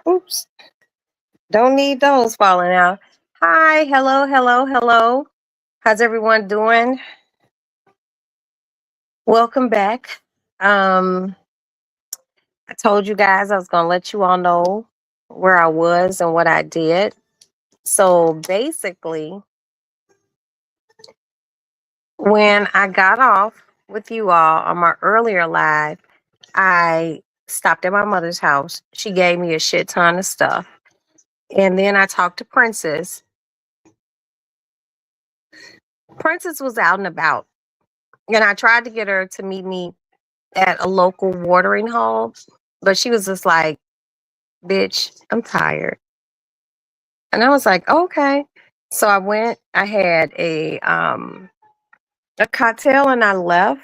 Oops. Don't need those falling out. Hi, hello, hello, hello. How's everyone doing? Welcome back. Um, I told you guys I was gonna let you all know where I was and what I did. So basically, when I got off with you all on my earlier live, I stopped at my mother's house. She gave me a shit ton of stuff. And then I talked to Princess. Princess was out and about. And I tried to get her to meet me at a local watering hole, but she was just like, "Bitch, I'm tired." And I was like, "Okay." So I went, I had a cocktail and I left.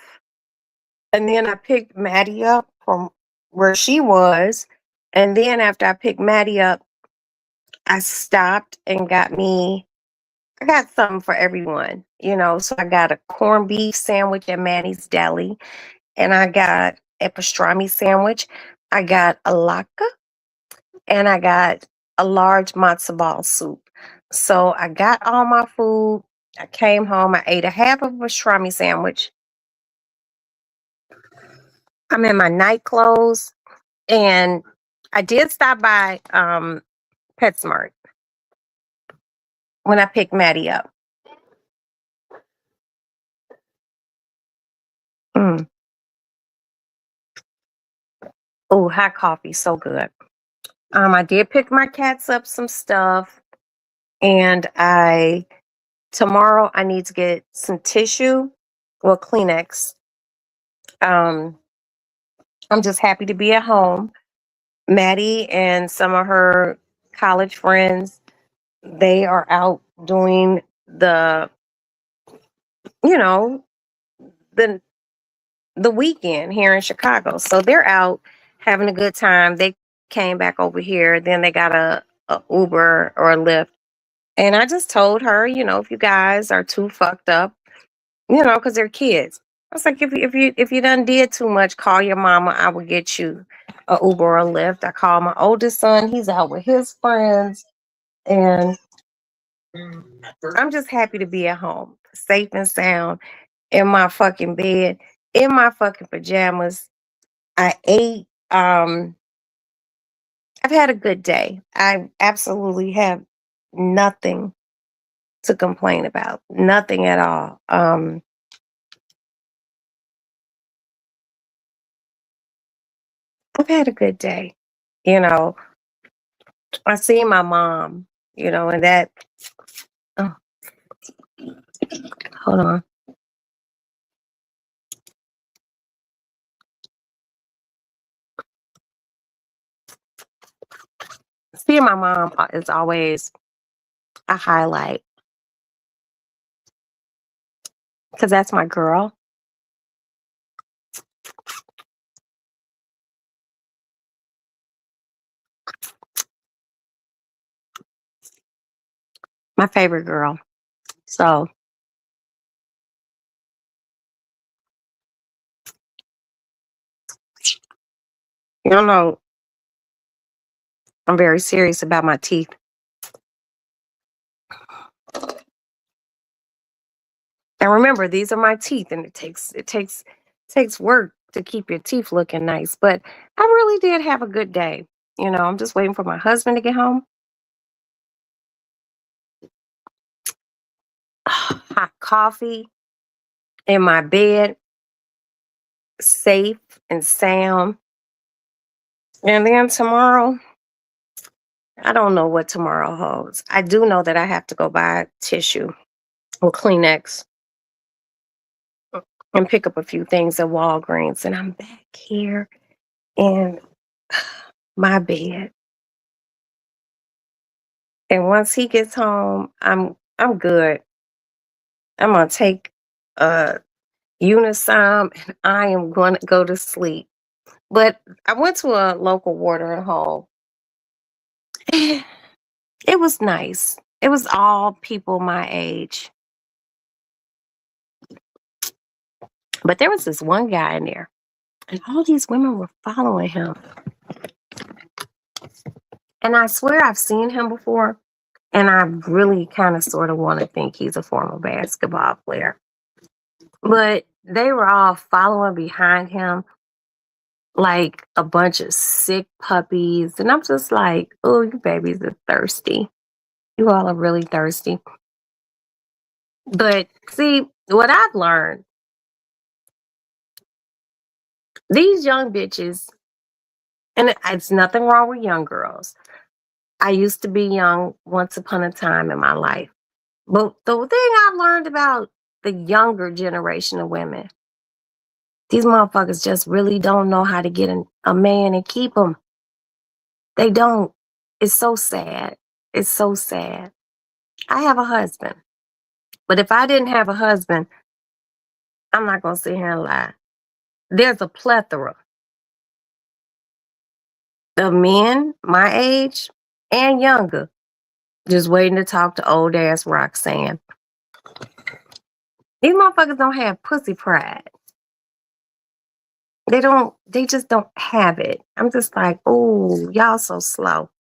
And then I picked Maddie up from where she was. And then after I picked Maddie up, I stopped and I got something for everyone, you know. So I got a corned beef sandwich at Maddie's Deli, and I got a pastrami sandwich. I got a latke, and I got a large matzo ball soup. So I got all my food. I came home. I ate a half of a pastrami sandwich. I'm in my night clothes, and I did stop by PetSmart when I picked Maddie up. Mm. Oh, hot coffee, so good. I did pick my cats up some stuff, and I tomorrow I need to get some tissue, well, Kleenex. Um, I'm just happy to be at home. Maddie and some of her college friends, they are out doing you know, the the weekend here in Chicago. So they're out having a good time. They came back over here, then they got a Uber or a Lyft. And I just told her, if you guys are too fucked up, because they're kids. I was like, if you done did too much, call your mama. I will get you a Uber or a Lyft. I call my oldest son. He's out with his friends, and I'm just happy to be at home, safe and sound, in my fucking bed, in my fucking pajamas. I ate. I've had a good day. I absolutely have nothing to complain about. Nothing at all. I've had a good day. You know, I see my mom, and that, oh, hold on. Seeing my mom is always a highlight because that's my girl. My favorite girl. So, know, I'm very serious about my teeth. And remember, these are my teeth, and it takes work to keep your teeth looking nice. But I really did have a good day. I'm just waiting for my husband to get home. Hot coffee in my bed, safe and sound. And then tomorrow, I don't know what tomorrow holds. I do know that I have to go buy tissue or Kleenex and pick up a few things at Walgreens. And I'm back here in my bed. And once he gets home, I'm good. I'm gonna take a Unisom and I am gonna go to sleep. But I went to a local watering hole. It was nice. It was all people my age. But there was this one guy in there, and all these women were following him. And I swear I've seen him before. And I really kind of sort of want to think he's a former basketball player. But they were all following behind him like a bunch of sick puppies. And I'm just like, oh, you babies are thirsty. You all are really thirsty. But see, what I've learned, these young bitches, and it's nothing wrong with young girls. I used to be young once upon a time in my life. But the thing I've learned about the younger generation of women, these motherfuckers just really don't know how to get a man and keep him. They don't. It's so sad. It's so sad. I have a husband. But if I didn't have a husband, I'm not going to sit here and lie. There's a plethora of men my age and younger just waiting to talk to old ass Roxanne. These motherfuckers don't have pussy pride. They just don't have it. I'm just like, oh, y'all so slow.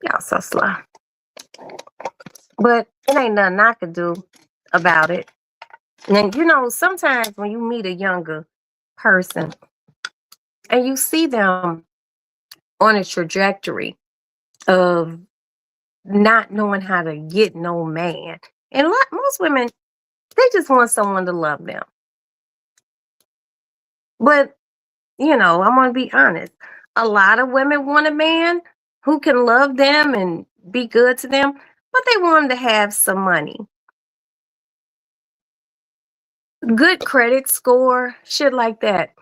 Y'all so slow. But it ain't nothing I could do about it. And sometimes when you meet a younger person and you see them on a trajectory of not knowing how to get no man, and most women, they just want someone to love them. But, I'm going to be honest. A lot of women want a man who can love them and be good to them, but they want him to have some money. Good credit score, shit like that.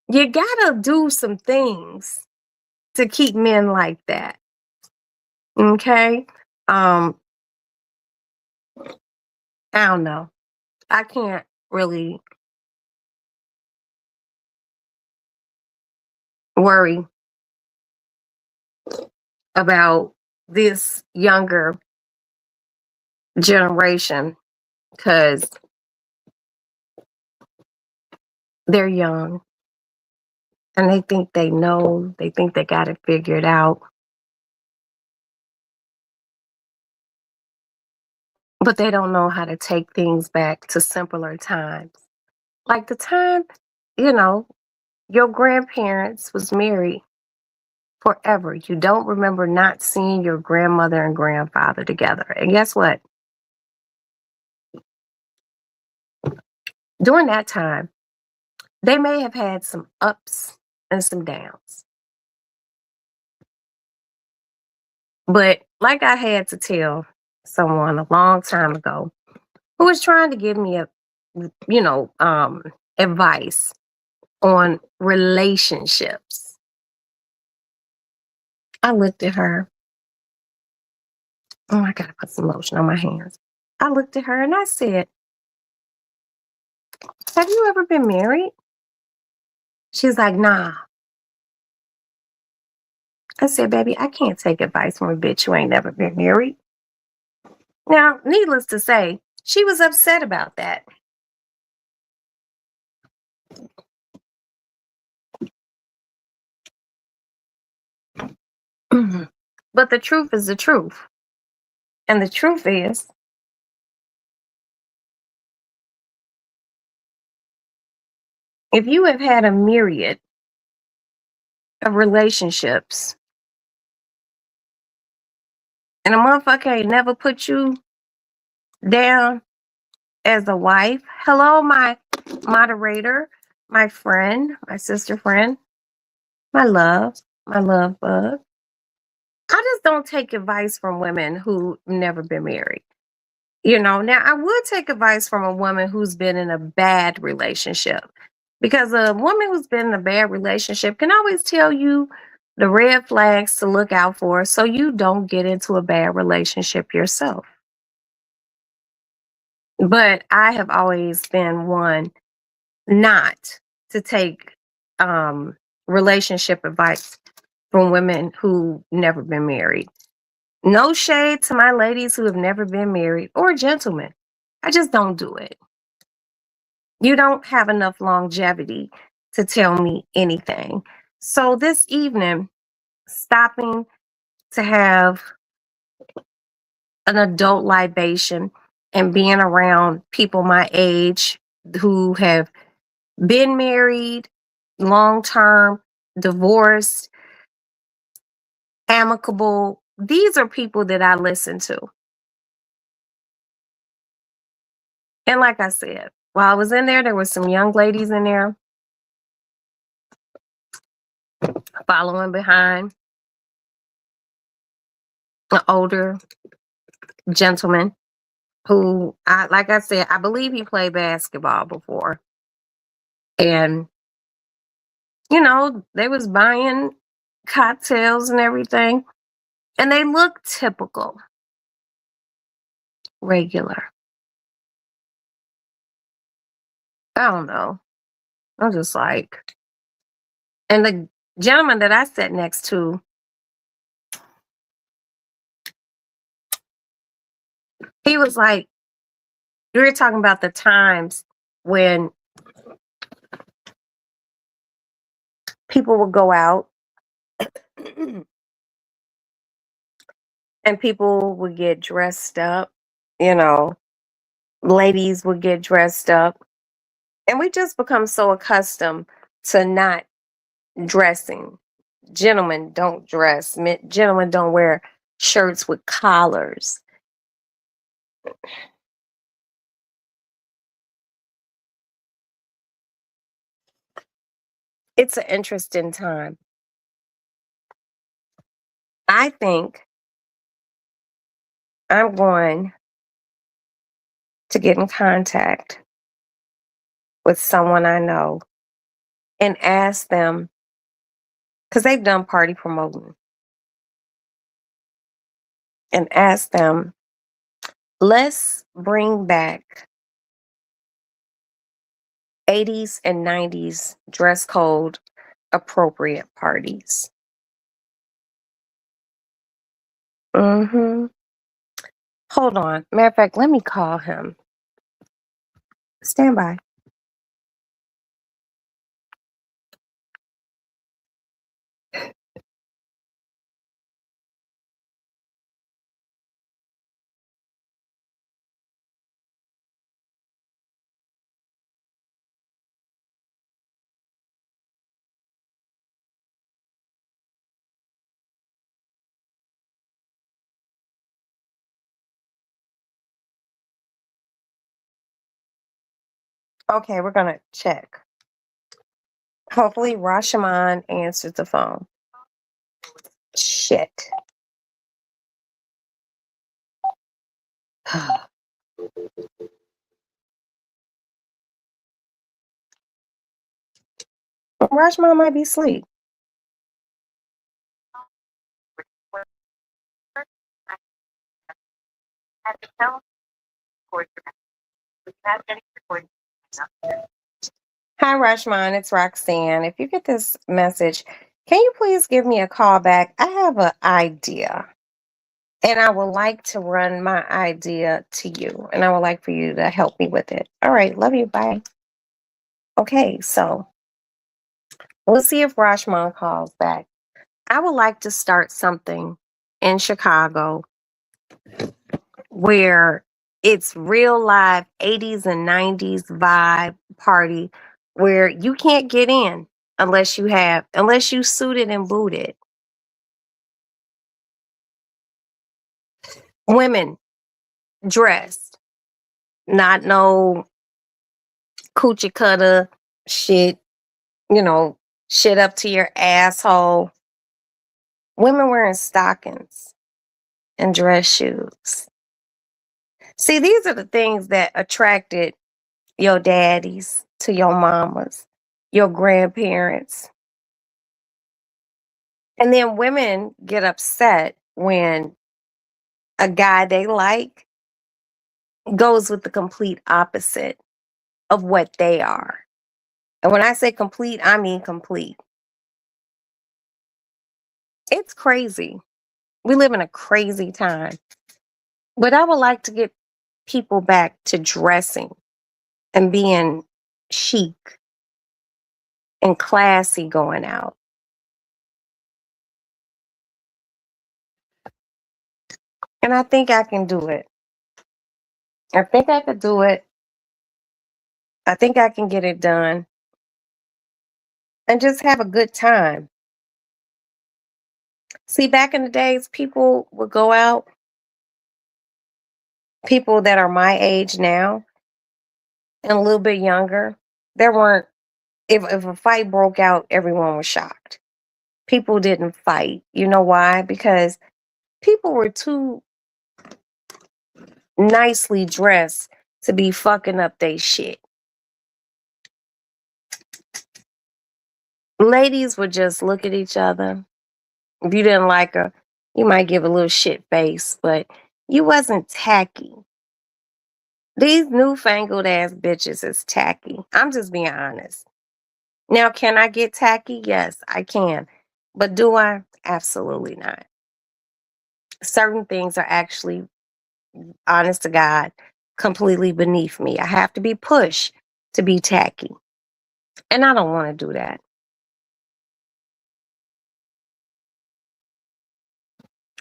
You gotta do some things to keep men like that. Okay? I don't know. I can't really worry about this younger generation because they're young and they think they know, they think they got it figured out. But they don't know how to take things back to simpler times. Like the time, you know, your grandparents was married forever. You don't remember not seeing your grandmother and grandfather together. And guess what? During that time, they may have had some ups and some downs. But like I had to tell someone a long time ago who was trying to give me you know, um, advice on relationships. I looked at her. Oh, I gotta put some lotion on my hands. I looked at her and I said, have you ever been married? She's like, nah. I said, baby, I can't take advice from a bitch who ain't never been married. Now, needless to say, she was upset about that. But the truth is the truth. And the truth is, if you have had a myriad of relationships and a motherfucker ain't never put you down as a wife, hello, my moderator, my friend, my sister friend, my love bug. I just don't take advice from women who never been married. Now I would take advice from a woman who's been in a bad relationship because a woman who's been in a bad relationship can always tell you the red flags to look out for so you don't get into a bad relationship yourself. But I have always been one not to take relationship advice from women who never been married. No shade to my ladies who have never been married or gentlemen. I just don't do it. You don't have enough longevity to tell me anything. So this evening, stopping to have an adult libation and being around people my age who have been married, long term, divorced, amicable. These are people that I listen to. And like I said, while I was in there were some young ladies in there following behind an older gentleman who, like I said, I believe he played basketball before. And, they was buying cocktails and everything. And they looked typical, regular. I don't know. I'm just like, and the gentleman that I sat next to, he was like, we were talking about the times when people would go out and people would get dressed up, you know, ladies would get dressed up. And we just become so accustomed to not dressing. Gentlemen don't dress. Gentlemen don't wear shirts with collars. It's an interesting time. I think I'm going to get in contact with someone I know and ask them, because they've done party promoting, and ask them, let's bring back 80s and 90s dress code appropriate parties. Mm-hmm. Hold on. Matter of fact, let me call him. Stand by. Okay, we're going to check. Hopefully, Rashaman answers the phone. Shit. Rashaman might be asleep. Hi, Rashman. It's Roxanne. If you get this message, can you please give me a call back? I have an idea, and I would like to run my idea to you, and I would like for you to help me with it. All right. Love you. Bye. Okay. So we'll see if Rashman calls back. I would like to start something in Chicago where it's real live 80s and 90s vibe party where you can't get in unless you suited and booted. Women dressed, not no coochie cutter shit, you know, shit up to your asshole. Women wearing stockings and dress shoes. See, these are the things that attracted your daddies to your mamas, your grandparents. And then women get upset when a guy they like goes with the complete opposite of what they are. And when I say complete, I mean complete. It's crazy. We live in a crazy time. But I would like to get people back to dressing and being chic and classy going out. And I think I can do it. I think I could do it. I think I can get it done and just have a good time. See, back in the days, people would go out, people that are my age now and a little bit younger, there weren't, if a fight broke out, everyone was shocked. People didn't fight. You know why? Because people were too nicely dressed to be fucking up they shit. Ladies would just look at each other. If you didn't like her, you might give a little shit face, but you wasn't tacky. These newfangled ass bitches is tacky. I'm just being honest. Now, can I get tacky? Yes, I can. But do I? Absolutely not. Certain things are actually, honest to God, completely beneath me. I have to be pushed to be tacky. And I don't want to do that.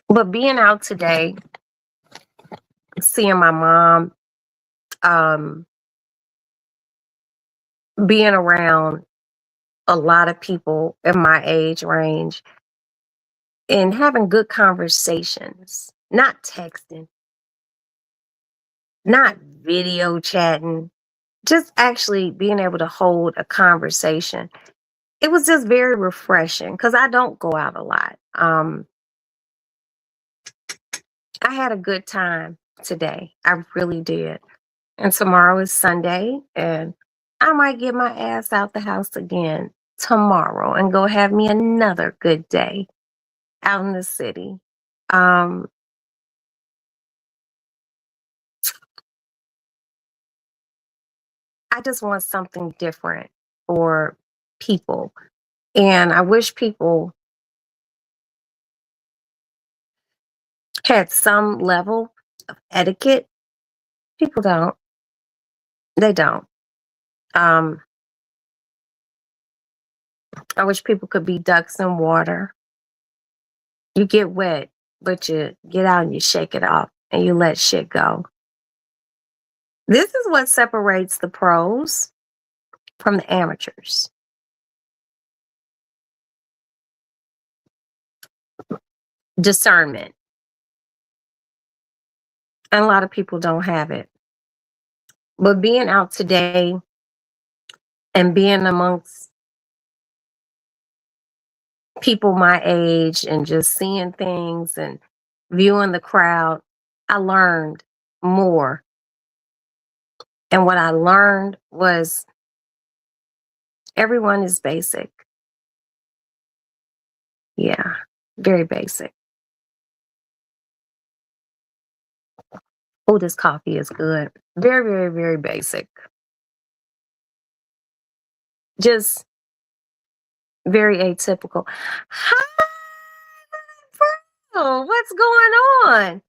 But being out today, seeing my mom, um, being around a lot of people in my age range and having good conversations, not texting, not video chatting, just actually being able to hold a conversation. It was just very refreshing because I don't go out a lot. I had a good time today. I really did. And tomorrow is Sunday, and I might get my ass out the house again tomorrow and go have me another good day out in the city. Um, I just want something different for people. And I wish people had some level of etiquette. People don't. They don't. Um, I wish people could be ducks in water. You get wet, but you get out and you shake it off and you let shit go. This is what separates the pros from the amateurs. Discernment. And a lot of people don't have it. But being out today and being amongst people my age and just seeing things and viewing the crowd, I learned more. And what I learned was everyone is basic. Yeah, very basic. Oh, this coffee is good. Very, very, very basic. Just very atypical. Hi, bro. What's going on?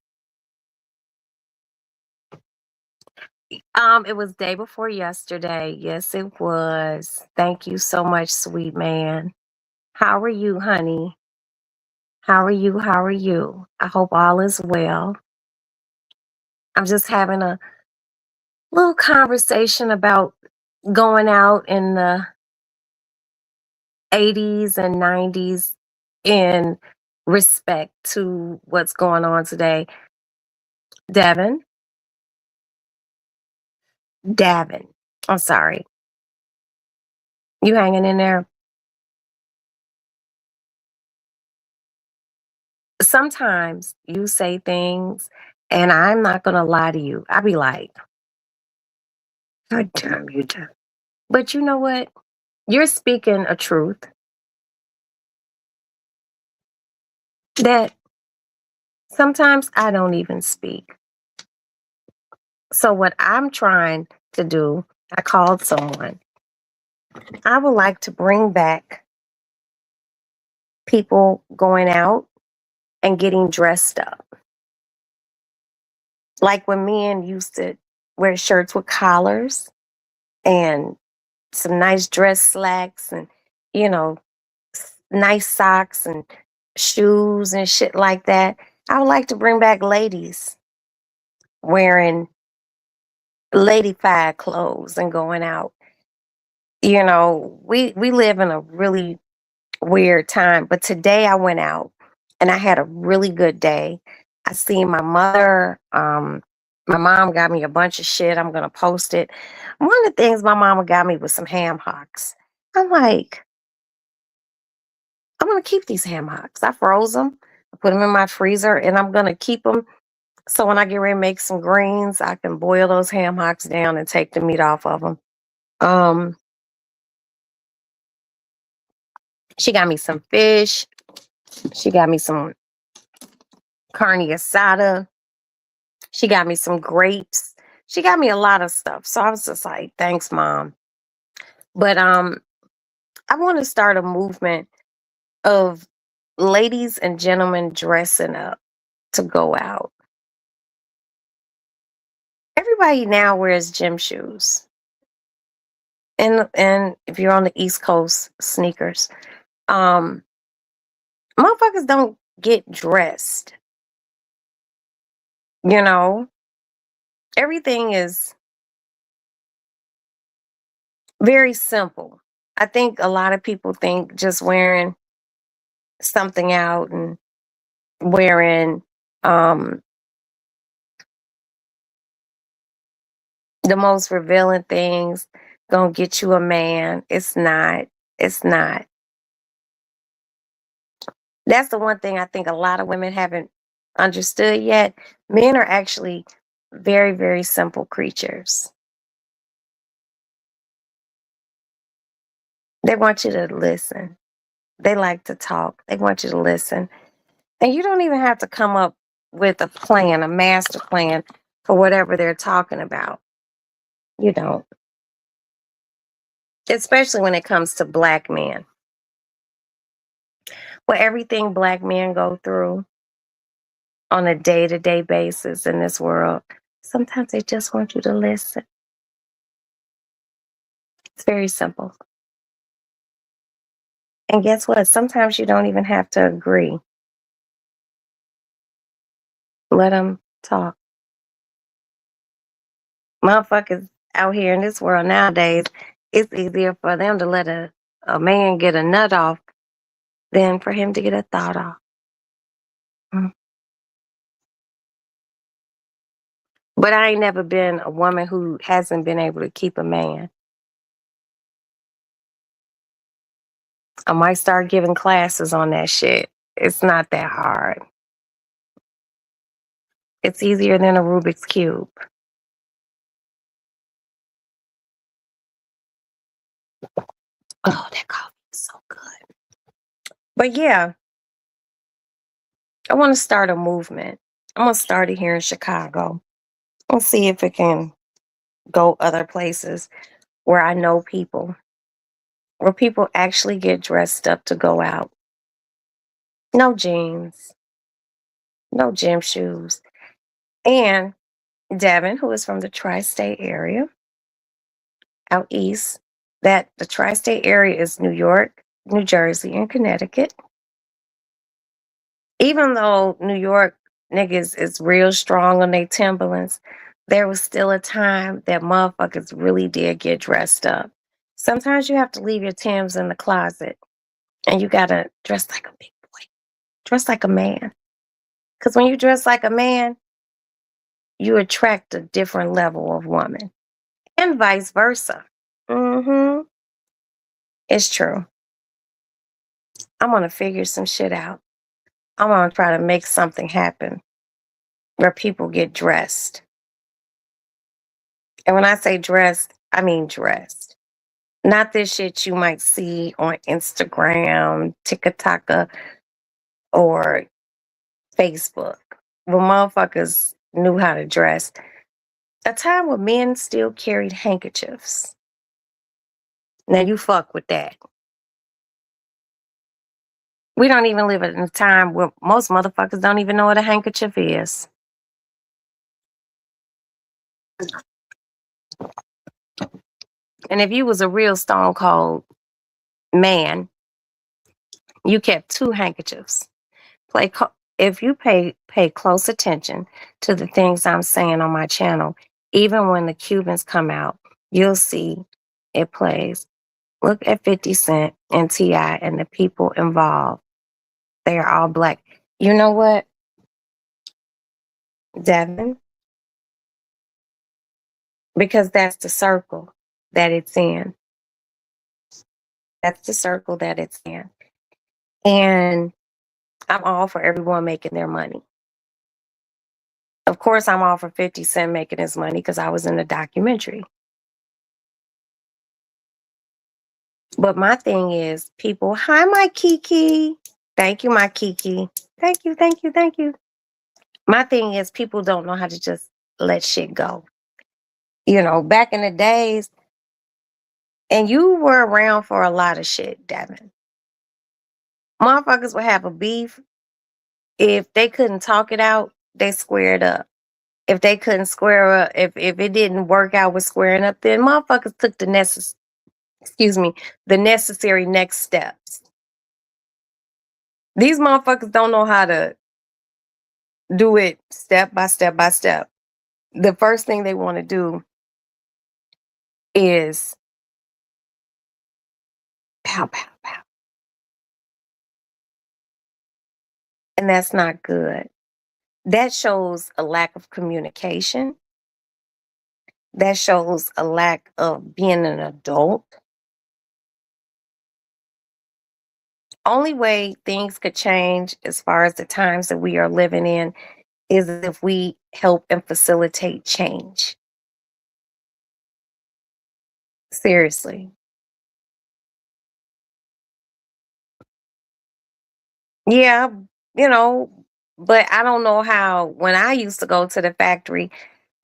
It was day before yesterday. Yes, it was. Thank you so much, sweet man. How are you, honey? How are you? How are you? I hope all is well. I'm just having a little conversation about going out in the 80s and 90s in respect to what's going on today. Devin, Davin, I'm sorry. You hanging in there? Sometimes you say things, and I'm not going to lie to you. I be like, God damn you, do. But you know what? You're speaking a truth that sometimes I don't even speak. So, what I'm trying to do, I called someone. I would like to bring back people going out and getting dressed up. Like when men used to wear shirts with collars and some nice dress slacks and, you know, nice socks and shoes and shit like that. I would like to bring back ladies wearing ladyfied clothes and going out. We live in a really weird time, but today I went out and I had a really good day. I seen my mother. My mom got me a bunch of shit. I'm gonna post it. One of the things my mama got me was some ham hocks. I'm like, I'm gonna keep these ham hocks. I froze them, I put them in my freezer, and I'm gonna keep them. So when I get ready to make some greens, I can boil those ham hocks down and take the meat off of them. Um, she got me some fish. She got me some carne asada. She got me some grapes. She got me a lot of stuff. So I was just like, thanks, mom. But I want to start a movement of ladies and gentlemen dressing up to go out. Everybody now wears gym shoes. And if you're on the East Coast, sneakers. Um, Motherfuckers don't get dressed. You know, everything is very simple. I think a lot of people think just wearing something out and wearing um the most revealing things gonna get you a man. It's not. It's not. That's the one thing I think a lot of women haven't understood yet. Men are actually very, very simple creatures. They want you to listen. They like to talk. They want you to listen. And you don't even have to come up with a plan, a master plan for whatever they're talking about. You don't. Especially when it comes to black men. Well, everything black men go through on a day-to-day basis in this world, sometimes they just want you to listen. It's very simple. And guess what? Sometimes you don't even have to agree. Let them talk. Motherfuckers out here in this world nowadays, it's easier for them to let a man get a nut off than for him to get a thought off. Mm. But I ain't never been a woman who hasn't been able to keep a man. I might start giving classes on that shit. It's not that hard. It's easier than a Rubik's Cube. Oh, that coffee is so good. But yeah, I want to start a movement. I'm going to start it here in Chicago and see if it can go other places where I know people, where people actually get dressed up to go out. No jeans, no gym shoes. And Devin, who is from the tri state area out east, that the tri state area is New York, New Jersey, and Connecticut. Even though New York niggas is real strong on their Timberlands, there was still a time that motherfuckers really did get dressed up. Sometimes you have to leave your Timbs in the closet and you gotta dress like a big boy, dress like a man. Because when you dress like a man, you attract a different level of woman and vice versa. Mm-hmm. It's true. I'm gonna figure some shit out. I'm gonna try to make something happen where people get dressed. And when I say dressed, I mean dressed. Not this shit you might see on Instagram, TikTok, or Facebook. When motherfuckers knew how to dress. A time when men still carried handkerchiefs. Now you fuck with that. We don't even live in a time where most motherfuckers don't even know what a handkerchief is. And if you was a real stone cold man, you kept two handkerchiefs. if you pay close attention to the things I'm saying on my channel, even when the Cubans come out, you'll see it plays. Look at 50 Cent and T.I. and the people involved. They are all black. You know what, Devin? Because that's the circle that it's in. That's the circle that it's in. And I'm all for everyone making their money. Of course, I'm all for 50 Cent making his money because I was in the documentary. But my thing is, people, hi, my Kiki. Thank you, my Kiki. Thank you, thank you, thank you. My thing is, people don't know how to just let shit go. You know, back in the days, and you were around for a lot of shit, Devin. Motherfuckers would have a beef. If they couldn't talk it out, they squared up. If they couldn't square up, if it didn't work out with squaring up, then motherfuckers took the necessary next steps. These motherfuckers don't know how to do it step by step by step. The first thing they want to do is pow, pow, pow. And that's not good. That shows a lack of communication. That shows a lack of being an adult. Only way things could change as far as the times that we are living in is if we help and facilitate change. Seriously. Yeah, you know, but I don't know how when I used to go to the factory,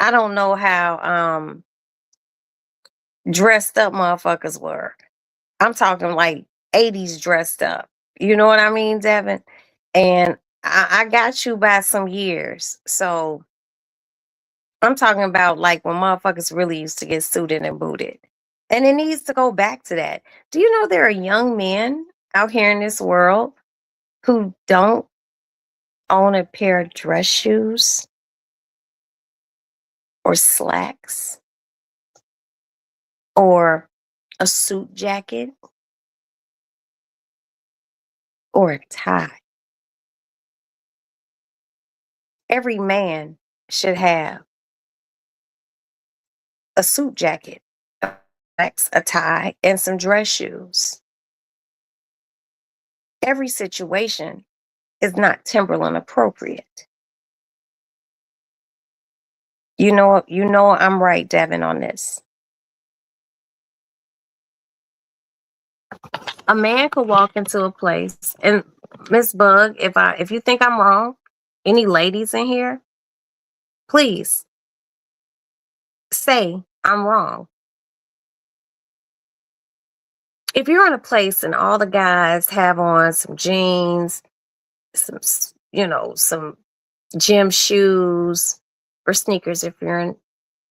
I don't know how dressed up motherfuckers were. I'm talking like 80s dressed up. You know what I mean, Devin? And I got you by some years. So I'm talking about like when motherfuckers really used to get suited and booted. And it needs to go back to that. Do you know there are young men out here in this world who don't own a pair of dress shoes or slacks or a suit jacket or a tie? Every man should have a suit jacket, slacks, a tie, and some dress shoes. Every situation is not Timberland appropriate. You know I'm right, Devin, on this. A man could walk into a place and Miss Bug, if you think I'm wrong, any ladies in here, please say I'm wrong. If you're in a place and all the guys have on some jeans, some gym shoes or sneakers if you're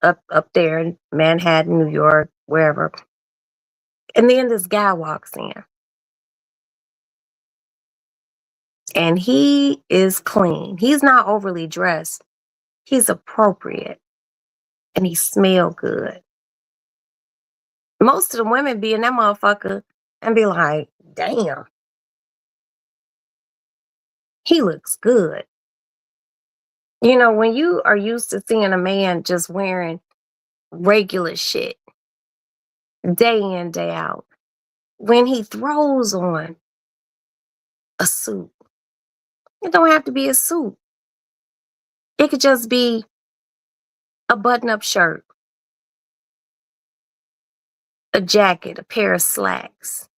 up there in Manhattan, New York, wherever. And then this guy walks in and he is clean. He's not overly dressed. He's appropriate and he smell good. Most of the women be in that motherfucker and be like, damn, he looks good. You know, when you are used to seeing a man just wearing regular shit day in, day out, when he throws on a suit, it don't have to be a suit. It could just be a button-up shirt, a jacket, a pair of slacks,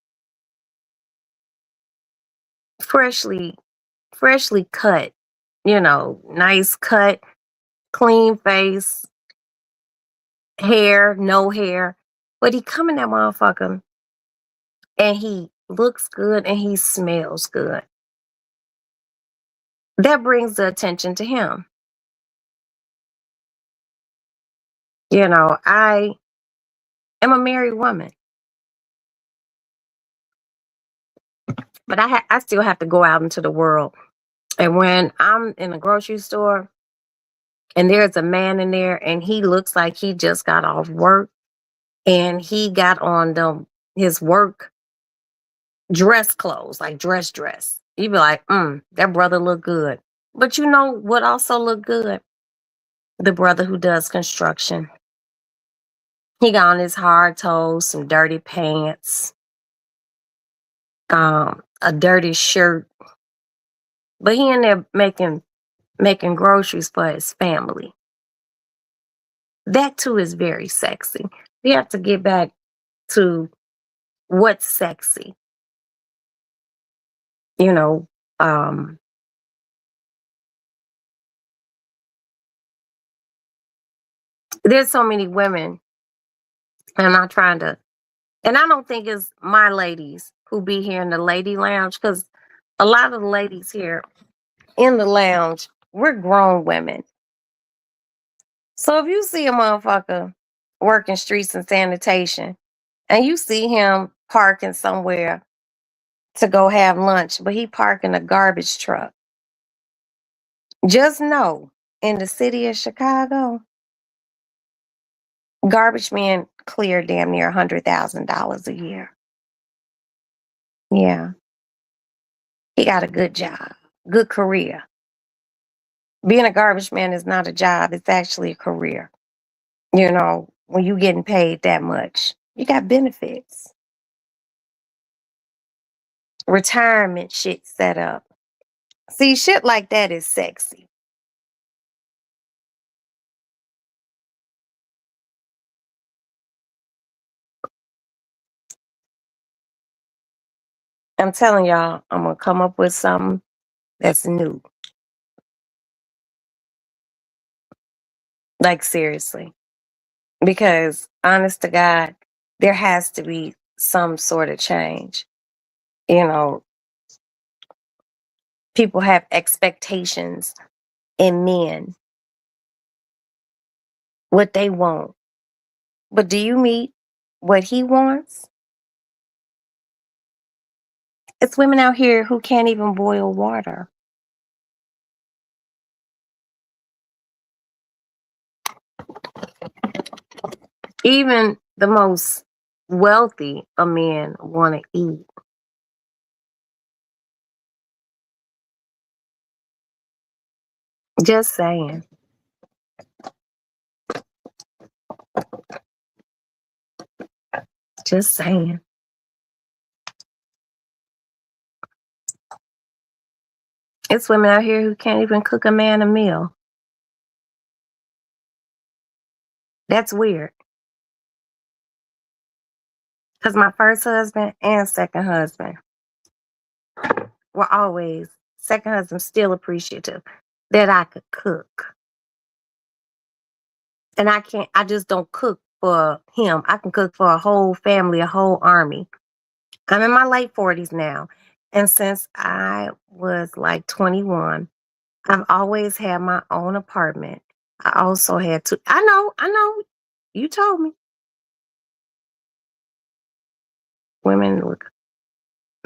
freshly, freshly cut, nice cut, clean face, hair, no hair. But he come in that motherfucker and he looks good and he smells good. That brings the attention to him. I am a married woman, but I still have to go out into the world And when I'm in a grocery store and there's a man in there and he looks like he just got off work and he got on his work dress clothes, like dress. You be like, that brother look good. But you know what also look good? The brother who does construction. He got on his hard toes, some dirty pants, a dirty shirt. But he in there making groceries for his family. That too is very sexy. We have to get back to what's sexy. You know, um, there's so many women, and I'm not trying to, and I don't think it's my ladies who be here in the lady lounge because a lot of the ladies here in the lounge, we're grown women. So if you see a motherfucker working streets and sanitation and you see him parking somewhere to go have lunch, but he parking a garbage truck, just know in the city of Chicago, garbage men clear damn near $100,000 a year. Yeah, he got a good job, good career. Being a garbage man is not a job, it's actually a career. You know, when you getting paid that much, you got benefits, retirement shit set up. See, shit like that is sexy. I'm telling y'all, I'm gonna come up with something that's new. Like seriously. Because honest to God, there has to be some sort of change. You know, people have expectations in men, what they want. But do you meet what he wants? It's women out here who can't even boil water. Even the most wealthy of men want to eat. Just saying. Just saying. It's women out here who can't even cook a man a meal. That's weird. Because my first husband and second husband were always, second husband still appreciative that I could cook. And I just don't cook for him. I can cook for a whole family, a whole army. I'm in my late 40s now. And since I was like 21, I've always had my own apartment. I also had two. I know. You told me. Women look,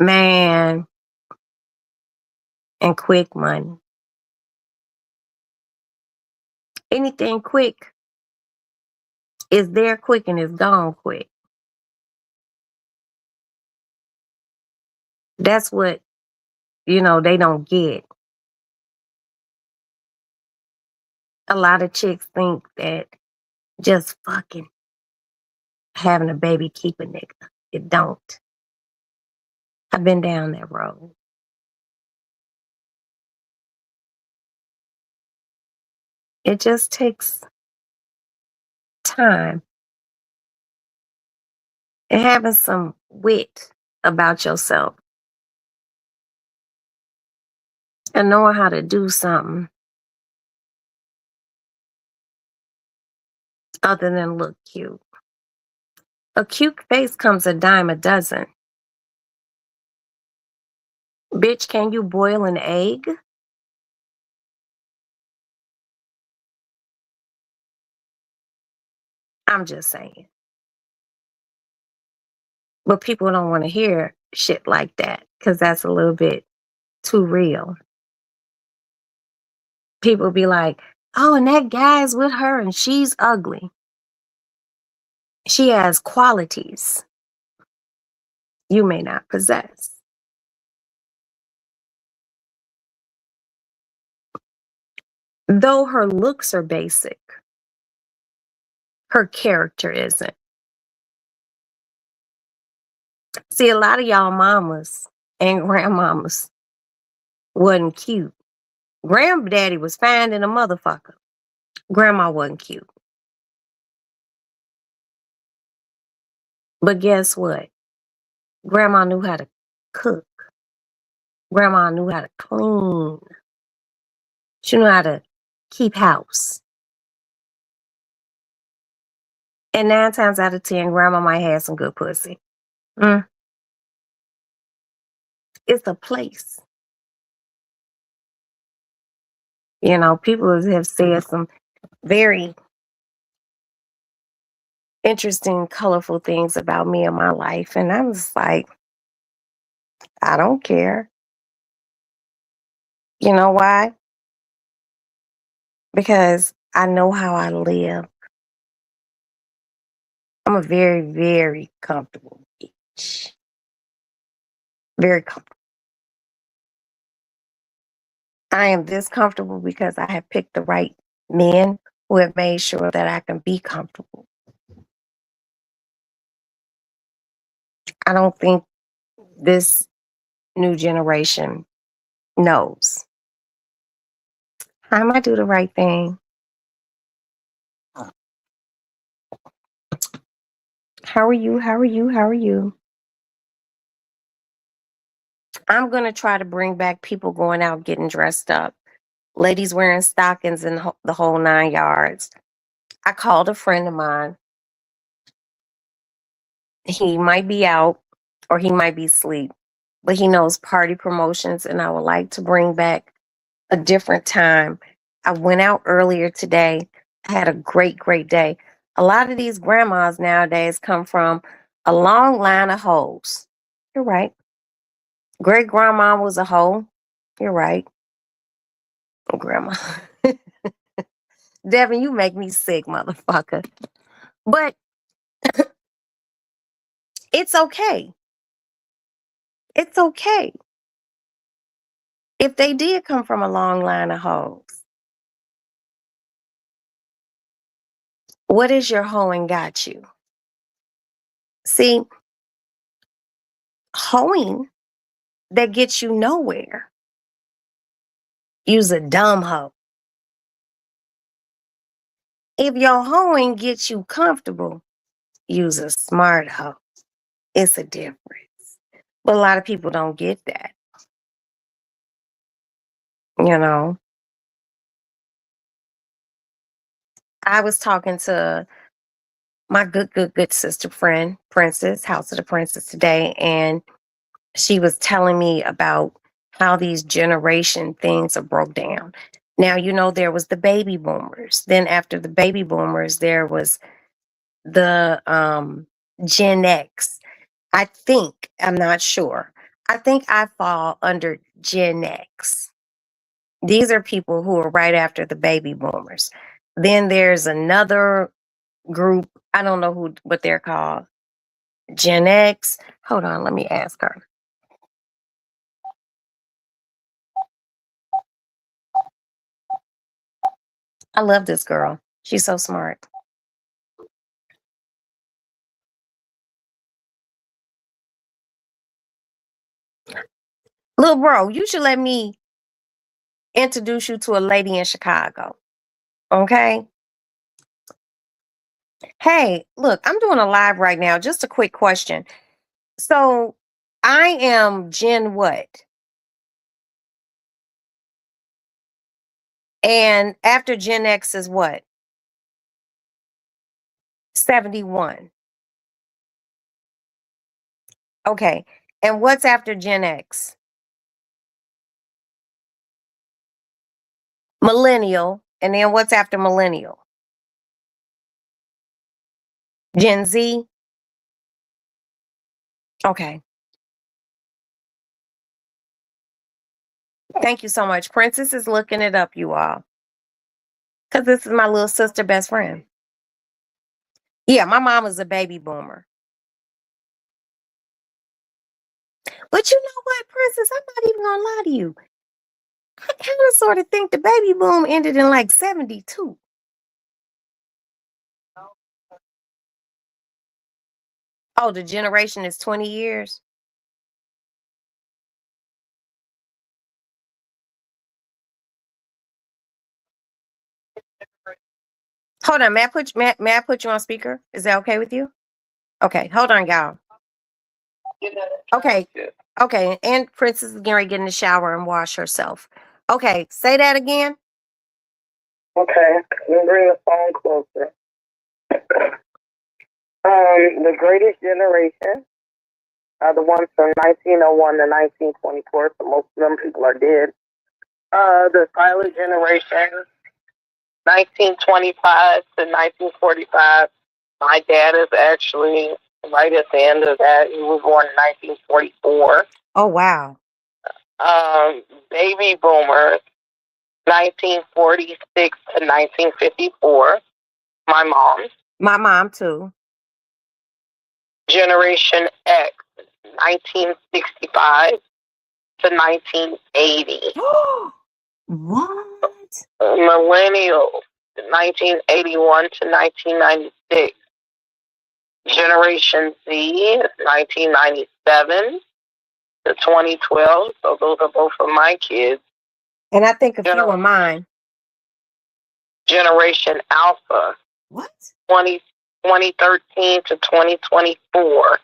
man, and quick money. Anything quick is there quick and is gone quick. That's what, they don't get. A lot of chicks think that just fucking having a baby keep a nigga. It don't. I've been down that road. It just takes time and having some wit about yourself and knowing how to do something other than look cute. A cute face comes a dime a dozen. Bitch, can you boil an egg? I'm just saying. But people don't want to hear shit like that because that's a little bit too real. People be like, oh, and that guy's with her and she's ugly. She has qualities you may not possess. Though her looks are basic, her character isn't. See, a lot of y'all mamas and grandmamas wasn't cute. Granddaddy was fine than a motherfucker. Grandma wasn't cute. But guess what? Grandma knew how to cook. Grandma knew how to clean. She knew how to keep house. And 9 times out of 10, grandma might have some good pussy. Mm, it's a place. You know, people have said some very interesting, colorful things about me and my life. And I was like, I don't care. You know why? Because I know how I live. I'm a very, very comfortable bitch. Very comfortable. I am this comfortable because I have picked the right men who have made sure that I can be comfortable. I don't think this new generation knows. I might do the right thing. How are you? How are you? How are you? I'm going to try to bring back people going out getting dressed up. Ladies wearing stockings and the whole 9 yards. I called a friend of mine. He might be out or he might be asleep, but he knows party promotions, and I would like to bring back a different time. I went out earlier today. I had a great, great day. A lot of these grandmas nowadays come from a long line of hoes. You're right. Great grandma was a hoe. You're right. Grandma. Devin, you make me sick, motherfucker. But it's okay. It's okay. If they did come from a long line of hoes, what is your hoeing got you? See, hoeing that gets you nowhere. Use a dumb hoe. If your hoeing gets you comfortable, use a smart hoe. It's a difference. But a lot of people don't get that. You know, I was talking to my good, good, good sister friend, Princess, House of the Princess today, and she was telling me about how these generation things are broke down. Now, you know, there was the baby boomers. Then after the baby boomers, there was the Gen X. I think, I'm not sure. I think I fall under Gen X. These are people who are right after the baby boomers. Then there's another group, I don't know what they're called. Gen X. Hold on, let me ask her. I love this girl. She's so smart. Little bro, you should let me introduce you to a lady in Chicago. Okay? Hey, look, I'm doing a live right now. Just a quick question. So I am Gen what? And after Gen X is what? 71. Okay. And what's after Gen X? Millennial. And then what's after millennial? Gen Z? Okay. Thank you so much. Princess is looking it up, you all. Because this is my little sister best friend. Yeah, my mom is a baby boomer. But you know what, Princess? I'm not even gonna lie to you. I kind of sort of think the baby boom ended in like 72. Oh, the generation is 20 years. Hold on, may I put you on speaker? Is that okay with you? Okay, hold on, y'all. Okay, okay, and Princess is getting ready to get in the shower and wash herself. Okay, say that again. Okay, let me bring the phone closer. The Greatest Generation are the ones from 1901 to 1924, so most of them people are dead. The Silent Generation, 1925 to 1945. My dad is actually right at the end of that. He was born in 1944. Oh, wow. Baby Boomers, 1946 to 1954. My mom. My mom, too. Generation X, 1965 to 1980. What? Millennials, 1981 to 1996. Generation Z, 1997 to 2012. So those are both of my kids. And I think a few of mine. Generation Alpha. What? 2013 to 2024.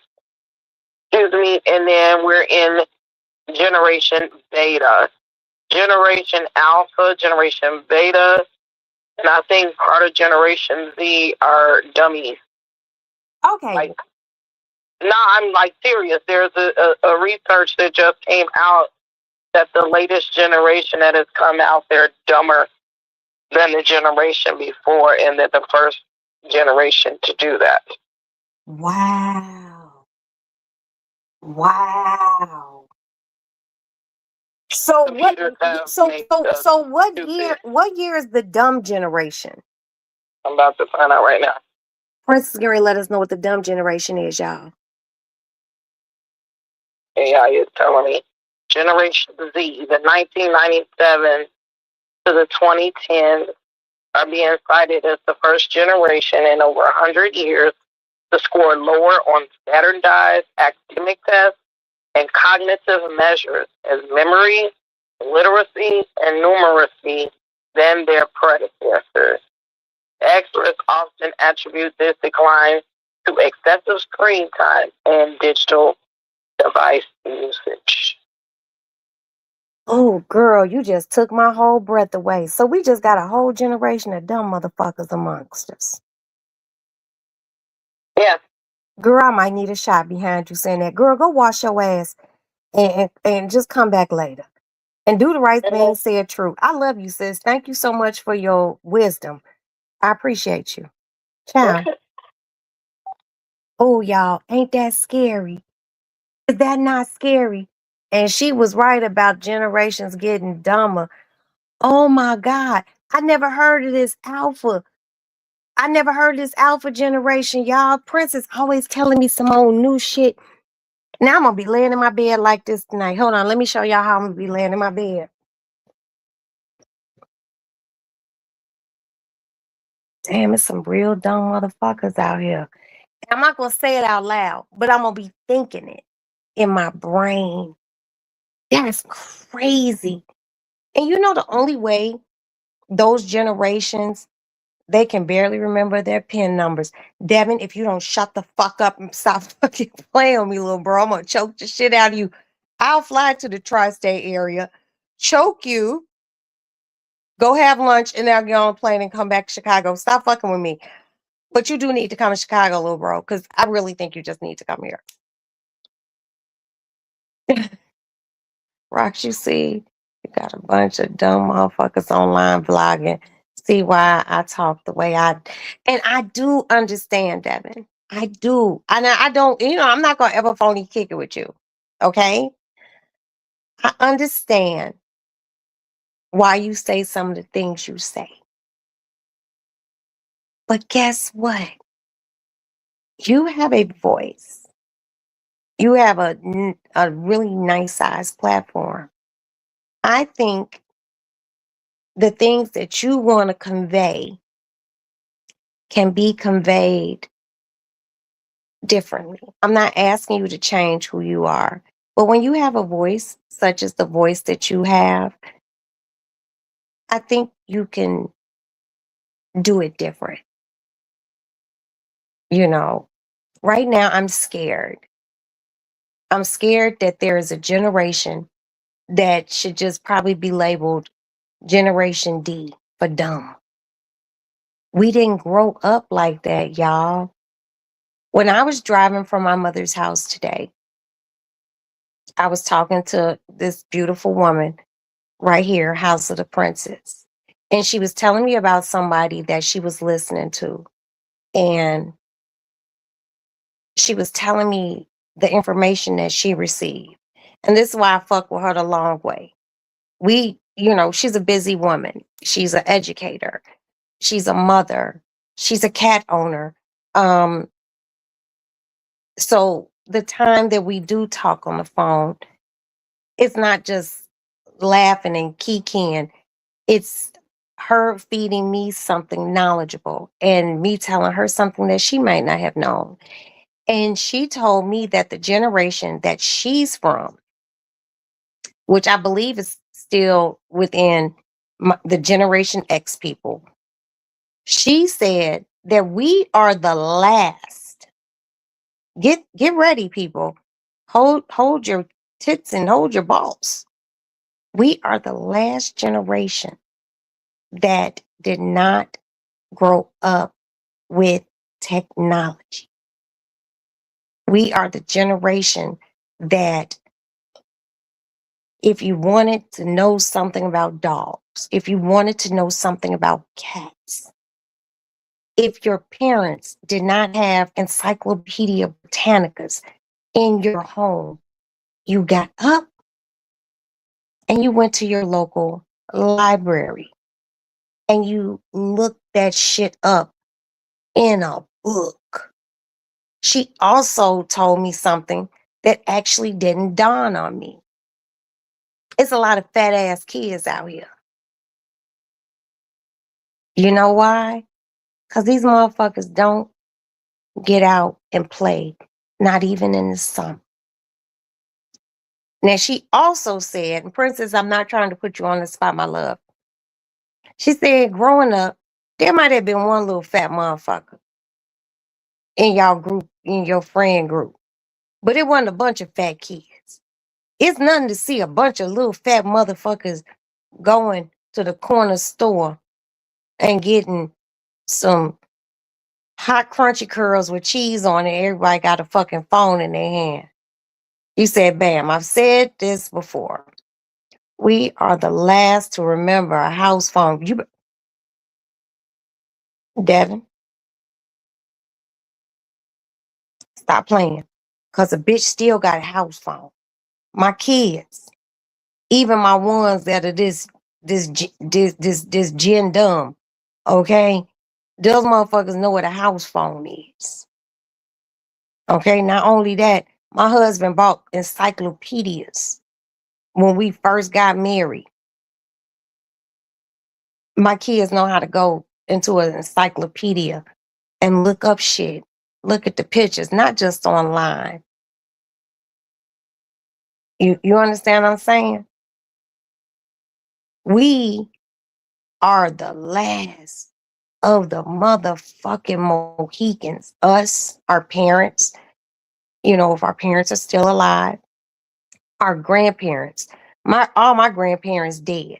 Excuse me. And then we're in Generation Beta. Generation Alpha, Generation Beta, and I think part of Generation Z are dummies. Okay. Like, no, I'm like serious. There's a research that just came out that the latest generation that has come out, they're dumber than the generation before, and they're the first generation to do that. Wow. Wow. So what? What year is the dumb generation? I'm about to find out right now. Princess Gary, let us know what the dumb generation is, y'all. AI is telling me. Generation Z, the 1997 to the 2010s are being cited as the first generation in over 100 years to score lower on standardized academic tests and cognitive measures as memory, literacy, and numeracy than their predecessors. Experts often attribute this decline to excessive screen time and digital device usage. Oh, girl, you just took my whole breath away. So we just got a whole generation of dumb motherfuckers amongst us. Yeah. Girl, I might need a shot behind you saying that. Girl, go wash your ass and just come back later. And do the right thing, say it true. I love you, sis. Thank you so much for your wisdom. I appreciate you. Ciao. Oh, y'all, ain't that scary? Is that not scary? And she was right about generations getting dumber. Oh my God. I never heard of this alpha. I never heard of this alpha generation, y'all. Princess always telling me some old new shit. Now I'm gonna be laying in my bed like this tonight. Hold on, let me show y'all how I'm gonna be laying in my bed. Damn, it's some real dumb motherfuckers out here. I'm not gonna say it out loud, but I'm gonna be thinking it in my brain. That's crazy. And you know the only way those generations they can barely remember their PIN numbers. Devin, if you don't shut the fuck up and stop fucking playing with me, little bro, I'm gonna choke the shit out of you. I'll fly to the tri-state area, choke you, go have lunch, and then I'll get on a plane and come back to Chicago. Stop fucking with me. But you do need to come to Chicago, little bro, because I really think you just need to come here. Rocks, you see, you got a bunch of dumb motherfuckers online vlogging. See why I talk the way and I do understand, Devin. I do. And I don't, I'm not gonna ever phony kick it with you. Okay? I understand why you say some of the things you say. But guess what? You have a voice. You have a really nice sized platform. I think the things that you want to convey can be conveyed differently. I'm not asking you to change who you are, but when you have a voice, such as the voice that you have, I think you can do it different. You know, right now I'm scared. I'm scared that there is a generation that should just probably be labeled Generation D for dumb. We didn't grow up like that, y'all. When I was driving from my mother's house today, I was talking to this beautiful woman right here, House of the Princess. And she was telling me about somebody that she was listening to. And she was telling me the information that she received. And this is why I fuck with her the long way. She's a busy woman. She's an educator. She's a mother. She's a cat owner. Um, so the time that we do talk on the phone, it's not just laughing and kikiing. It's her feeding me something knowledgeable and me telling her something that she might not have known. And she told me that the generation that she's from, which I believe is still within the Generation X people, she said that we are the last. Get ready, people. Hold your tits and hold your balls. We are the last generation that did not grow up with technology. We are the generation that, if you wanted to know something about dogs, if you wanted to know something about cats, if your parents did not have Encyclopedia Britannicas in your home, you got up and you went to your local library and you looked that shit up in a book. She also told me something that actually didn't dawn on me. It's a lot of fat ass kids out here. You know why? Because these motherfuckers don't get out and play, not even in the summer. Now, she also said, and Princess, I'm not trying to put you on the spot, my love. She said, growing up, there might have been one little fat motherfucker in y'all group, in your friend group, but it wasn't a bunch of fat kids. It's nothing to see a bunch of little fat motherfuckers going to the corner store and getting some hot crunchy curls with cheese on it. Everybody got a fucking phone in their hand. You said, bam, I've said this before. We are the last to remember a house phone. Devin, stop playing. Cause a bitch still got a house phone. My kids, even my ones that are this gen dumb, okay? Those motherfuckers know what a house phone is. Okay, not only that, my husband bought encyclopedias when we first got married. My kids know how to go into an encyclopedia and look up shit, look at the pictures, not just online. You understand what I'm saying? We are the last of the motherfucking Mohicans. Us, our parents, if our parents are still alive, our grandparents. All my grandparents dead.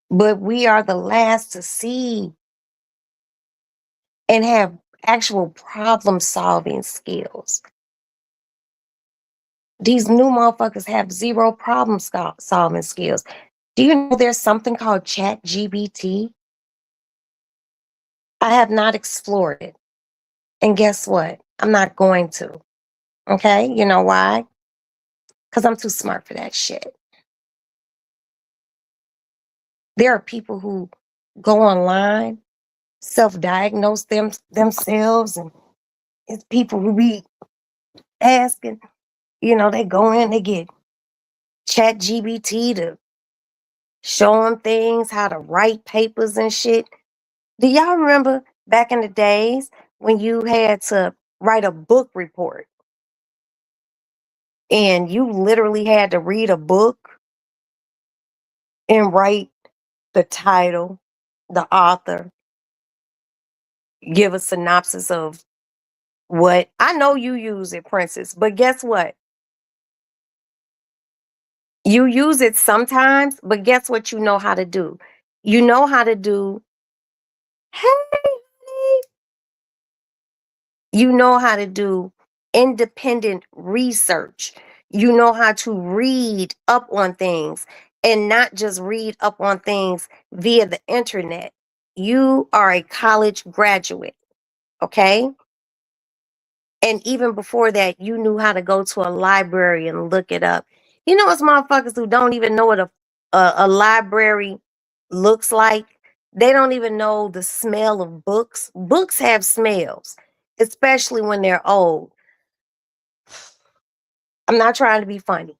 But we are the last to see and have actual problem solving skills. These new motherfuckers have zero problem solving skills. Do you know there's something called Chat GBT? I have not explored it. And guess what? I'm not going to. Okay? You know why? Because I'm too smart for that shit. There are people who go online, self-diagnose themselves, and it's people who be asking, they go in, they get chat GBT to show them things, how to write papers and shit. Do y'all remember back in the days when you had to write a book report and you literally had to read a book and write the title, the author, give a synopsis of what? I know you use it, Princess, but guess what? You use it sometimes, but guess what you know how to do? You know how to do, hey, honey. You know how to do independent research. You know how to read up on things and not just read up on things via the internet. You are a college graduate, okay? And even before that, you knew how to go to a library and look it up. You know, it's motherfuckers who don't even know what a library looks like. They don't even know the smell of books. Books have smells, especially when they're old. I'm not trying to be funny,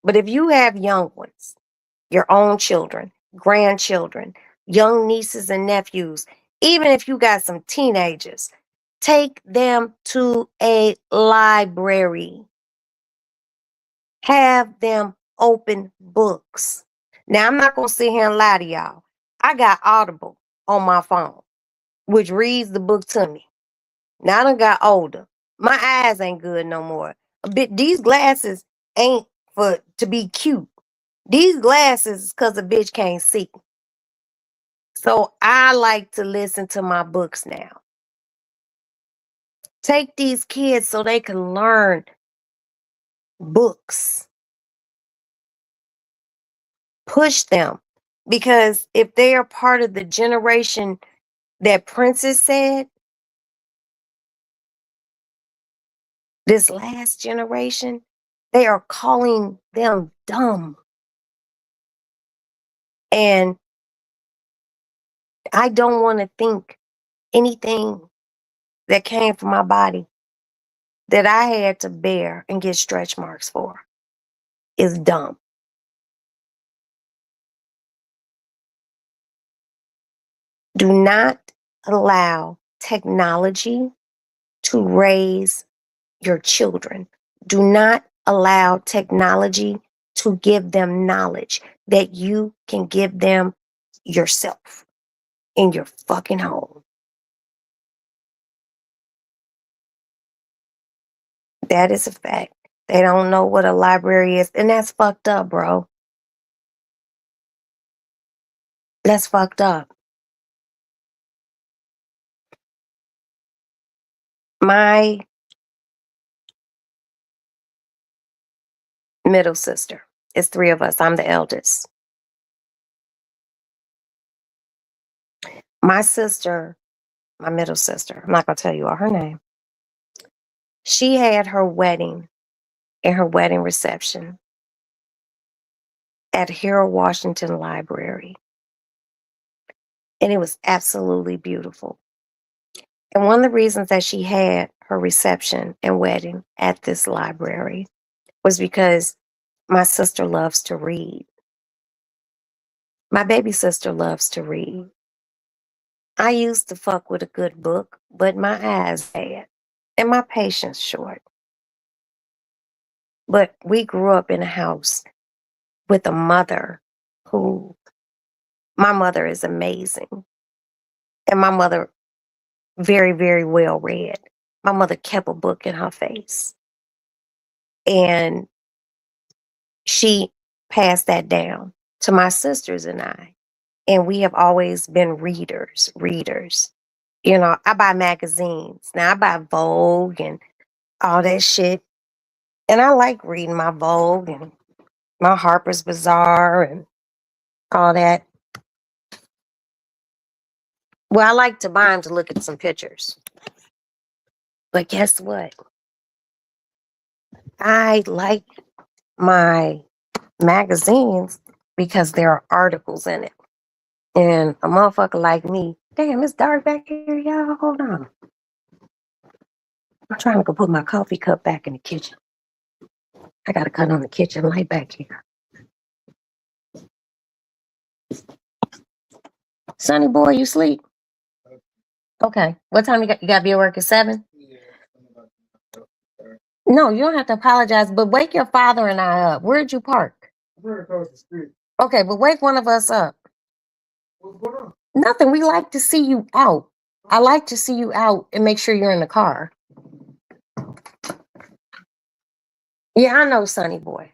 but if you have young ones, your own children, grandchildren, young nieces and nephews, even if you got some teenagers, take them to a library. Have them open books. Now, I'm not going to sit here and lie to y'all. I got Audible on my phone, which reads the book to me. Now, I done got older. My eyes ain't good no more. These glasses ain't for to be cute. These glasses is because a bitch can't see. So I like to listen to my books now. Take these kids so they can learn books. Push them. Because if they are part of the generation that Princess said, this last generation, they are calling them dumb. And I don't want to think anything that came from my body that I had to bear and get stretch marks for is dumb. Do not allow technology to raise your children. Do not allow technology to give them knowledge that you can give them yourself in your fucking home. That is a fact. They don't know what a library is, and that's fucked up, bro. That's fucked up. My middle sister, it's three of us. I'm the eldest. My sister, my middle sister, I'm not going to tell you all her name. She had her wedding and her wedding reception at Harold Washington Library. And it was absolutely beautiful. And one of the reasons that she had her reception and wedding at this library was because my sister loves to read. My baby sister loves to read. I used to fuck with a good book, but my eyes bad and my patience short. But we grew up in a house with a mother who, my mother is amazing. And my mother, very, very well read. My mother kept a book in her face. And she passed that down to my sisters and I. And we have always been readers. I buy magazines. Now I buy Vogue and all that shit. And I like reading my Vogue and my Harper's Bazaar and all that. Well, I like to buy them to look at some pictures. But guess what? I like my magazines because there are articles in it. And a motherfucker like me, damn, it's dark back here, y'all. Hold on. I'm trying to go put my coffee cup back in the kitchen. I gotta cut on the kitchen light back here. Sonny boy, you sleep? Okay. What time you got to be at work at 7? No, you don't have to apologize, but wake your father and I up. Where'd you park? We're across the street. Okay, but wake one of us up. What's going on? Nothing. We like to see you out. I like to see you out and make sure you're in the car. Yeah, I know, Sonny boy.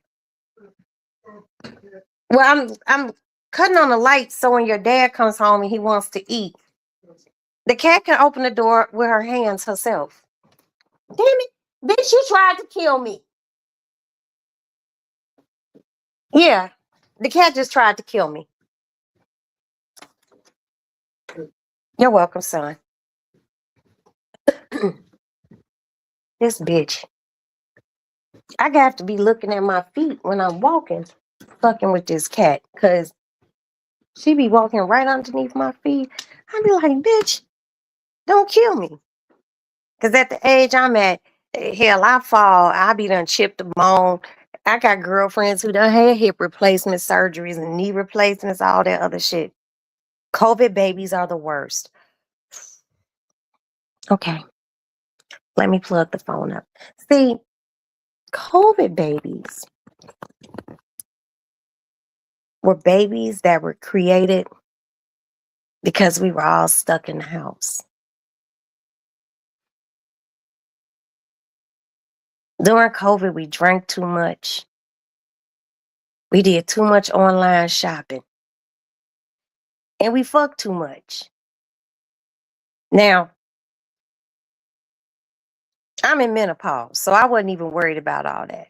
Well, I'm cutting on the lights so when your dad comes home and he wants to eat, the cat can open the door with her hands herself. Damn it, bitch! You tried to kill me. Yeah, the cat just tried to kill me. You're welcome, son. This bitch. I got to be looking at my feet when I'm walking, fucking with this cat, because she be walking right underneath my feet. I be like, bitch, don't kill me. Because at the age I'm at, hell, I fall. I be done chipped a bone. I got girlfriends who done had hip replacement surgeries and knee replacements, all that other shit. COVID babies are the worst. Okay, let me plug the phone up. See, COVID babies were babies that were created because we were all stuck in the house. During COVID, we drank too much. We did too much online shopping. And we fucked too much. Now, I'm in menopause, so I wasn't even worried about all that.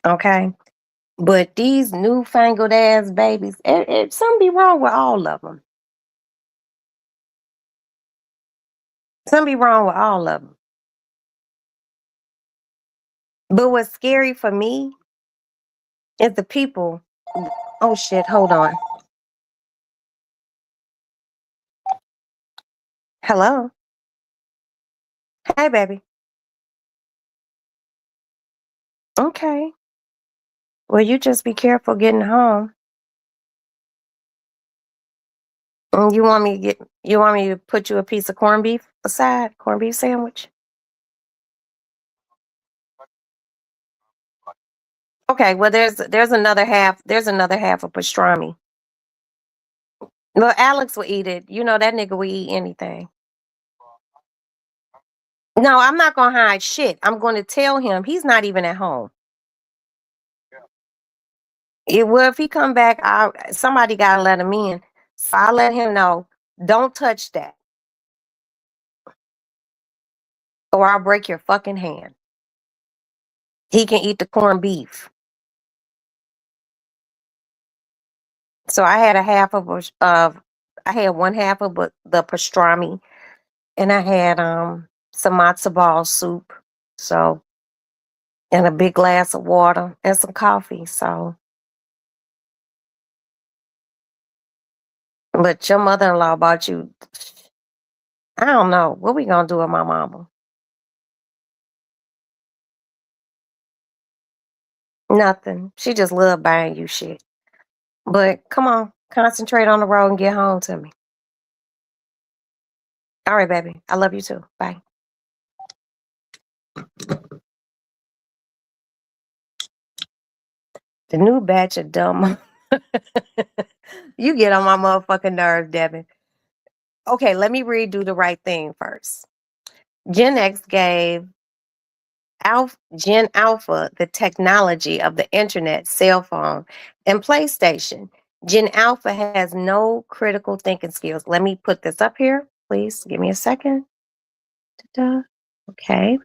Okay? But these newfangled ass babies, something be wrong with all of them. Something be wrong with all of them. But what's scary for me is the people. Oh shit, hold on. Hello? Hey, baby. Okay. Well, you just be careful getting home. You want me to put you a piece of corned beef aside? Corned beef sandwich? Okay, well there's another half of pastrami. Well, Alex will eat it. You know that nigga will eat anything. No, I'm not gonna hide shit. I'm gonna tell him he's not even at home. If he come back, somebody gotta let him in. So I'll let him know. Don't touch that, or I'll break your fucking hand. He can eat the corned beef. So I had a half I had one half of the pastrami, and I had some matzo ball soup. So and a big glass of water and some coffee. So, but your mother-in-law bought you. I don't know what we gonna do with my mama. Nothing. She just love buying you shit. But come on, concentrate on the road and get home to me. All right, baby. I love you too. Bye. The new batch of dumb. You get on my motherfucking nerves, Devin. Okay, let me redo the right thing first. Gen X gave Gen Alpha the technology of the internet, cell phone, and PlayStation. Gen Alpha has no critical thinking skills. Let me put this up here, please. Give me a second. Ta-da. Okay.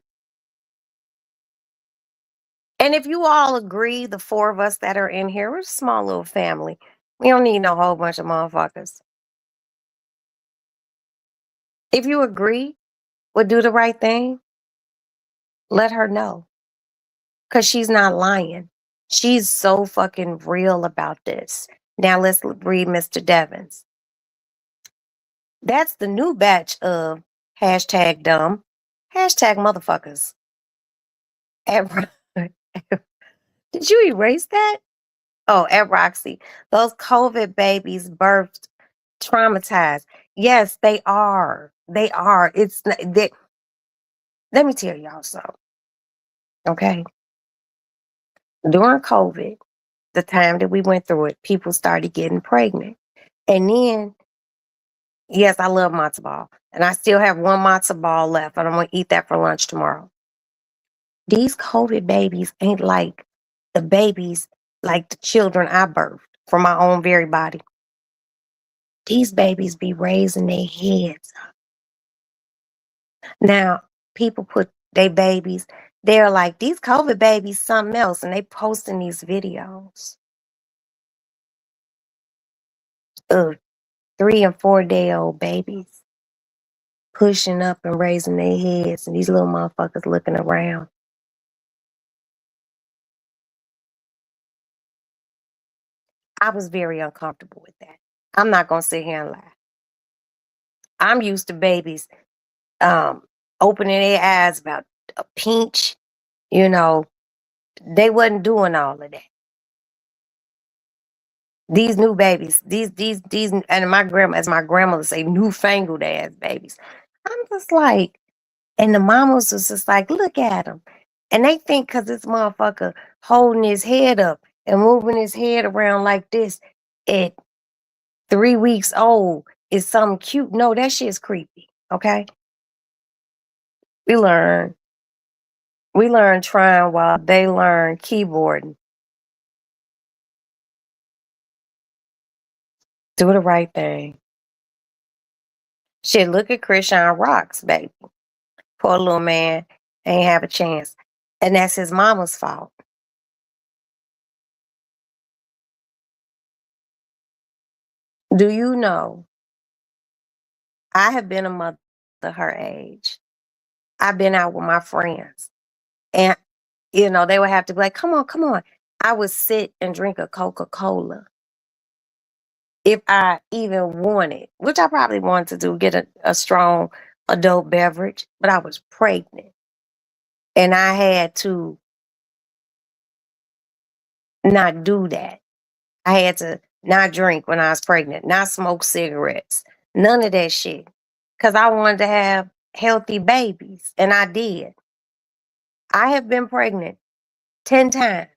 And if you all agree, the four of us that are in here, we're a small little family. We don't need no whole bunch of motherfuckers. If you agree, would do the right thing, let her know. Because she's not lying. She's so fucking real about this. Now let's read Mr. Devins. That's the new batch of hashtag dumb, hashtag motherfuckers. At, did you erase that? Oh, at Roxy. Those COVID babies birthed traumatized. Yes, they are. They are. Let me tell y'all something, okay? During COVID, the time that we went through it, people started getting pregnant. And then, yes, I love matzo ball. And I still have one matzo ball left, and I'm going to eat that for lunch tomorrow. These COVID babies ain't like the babies, like the children I birthed from my own very body. These babies be raising their heads. Now, people put their babies, they're like, these COVID babies, something else, and they posting these videos of 3 and 4 day old babies pushing up and raising their heads, and these little motherfuckers looking around. I was very uncomfortable with that. I'm not gonna sit here and lie. I'm used to babies um opening their eyes about a pinch, you know, they wasn't doing all of that. These new babies, these, and my grandma, as my grandmother say, newfangled ass babies. I'm just like, and the mamas was just like, look at him. And they think because this motherfucker holding his head up and moving his head around like this at 3 weeks old is something cute. No, that shit's creepy. Okay. We learn. We learn trying while they learn keyboarding. Do the right thing. Shit, look at Krishan Rocks, baby. Poor little man ain't have a chance. And that's his mama's fault. Do you know I have been a mother her age. I've been out with my friends. And, they would have to be like, come on, come on. I would sit and drink a Coca-Cola if I even wanted, which I probably wanted to do, get a strong adult beverage, but I was pregnant. And I had to not do that. I had to not drink when I was pregnant, not smoke cigarettes, none of that shit. Because I wanted to have healthy babies, and I did. I have been pregnant 10 times.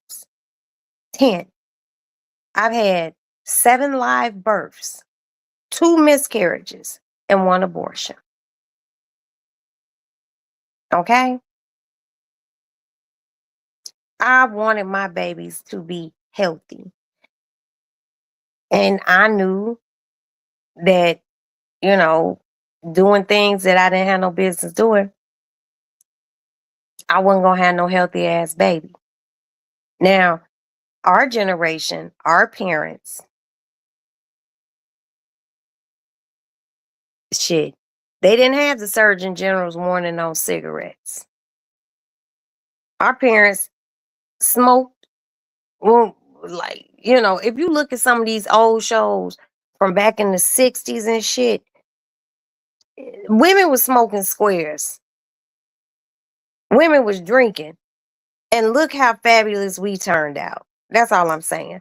10. I've had 7 live births, 2 miscarriages, and 1 abortion. Okay? I wanted my babies to be healthy. And I knew that, you know, doing things that I didn't have no business doing, I wasn't going to have no healthy ass baby. Now, our generation, our parents, shit, they didn't have the Surgeon General's warning on cigarettes. Our parents smoked, well, like, if you look at some of these old shows from back in the 60s and shit, women was smoking squares. Women was drinking. And look how fabulous we turned out. That's all I'm saying.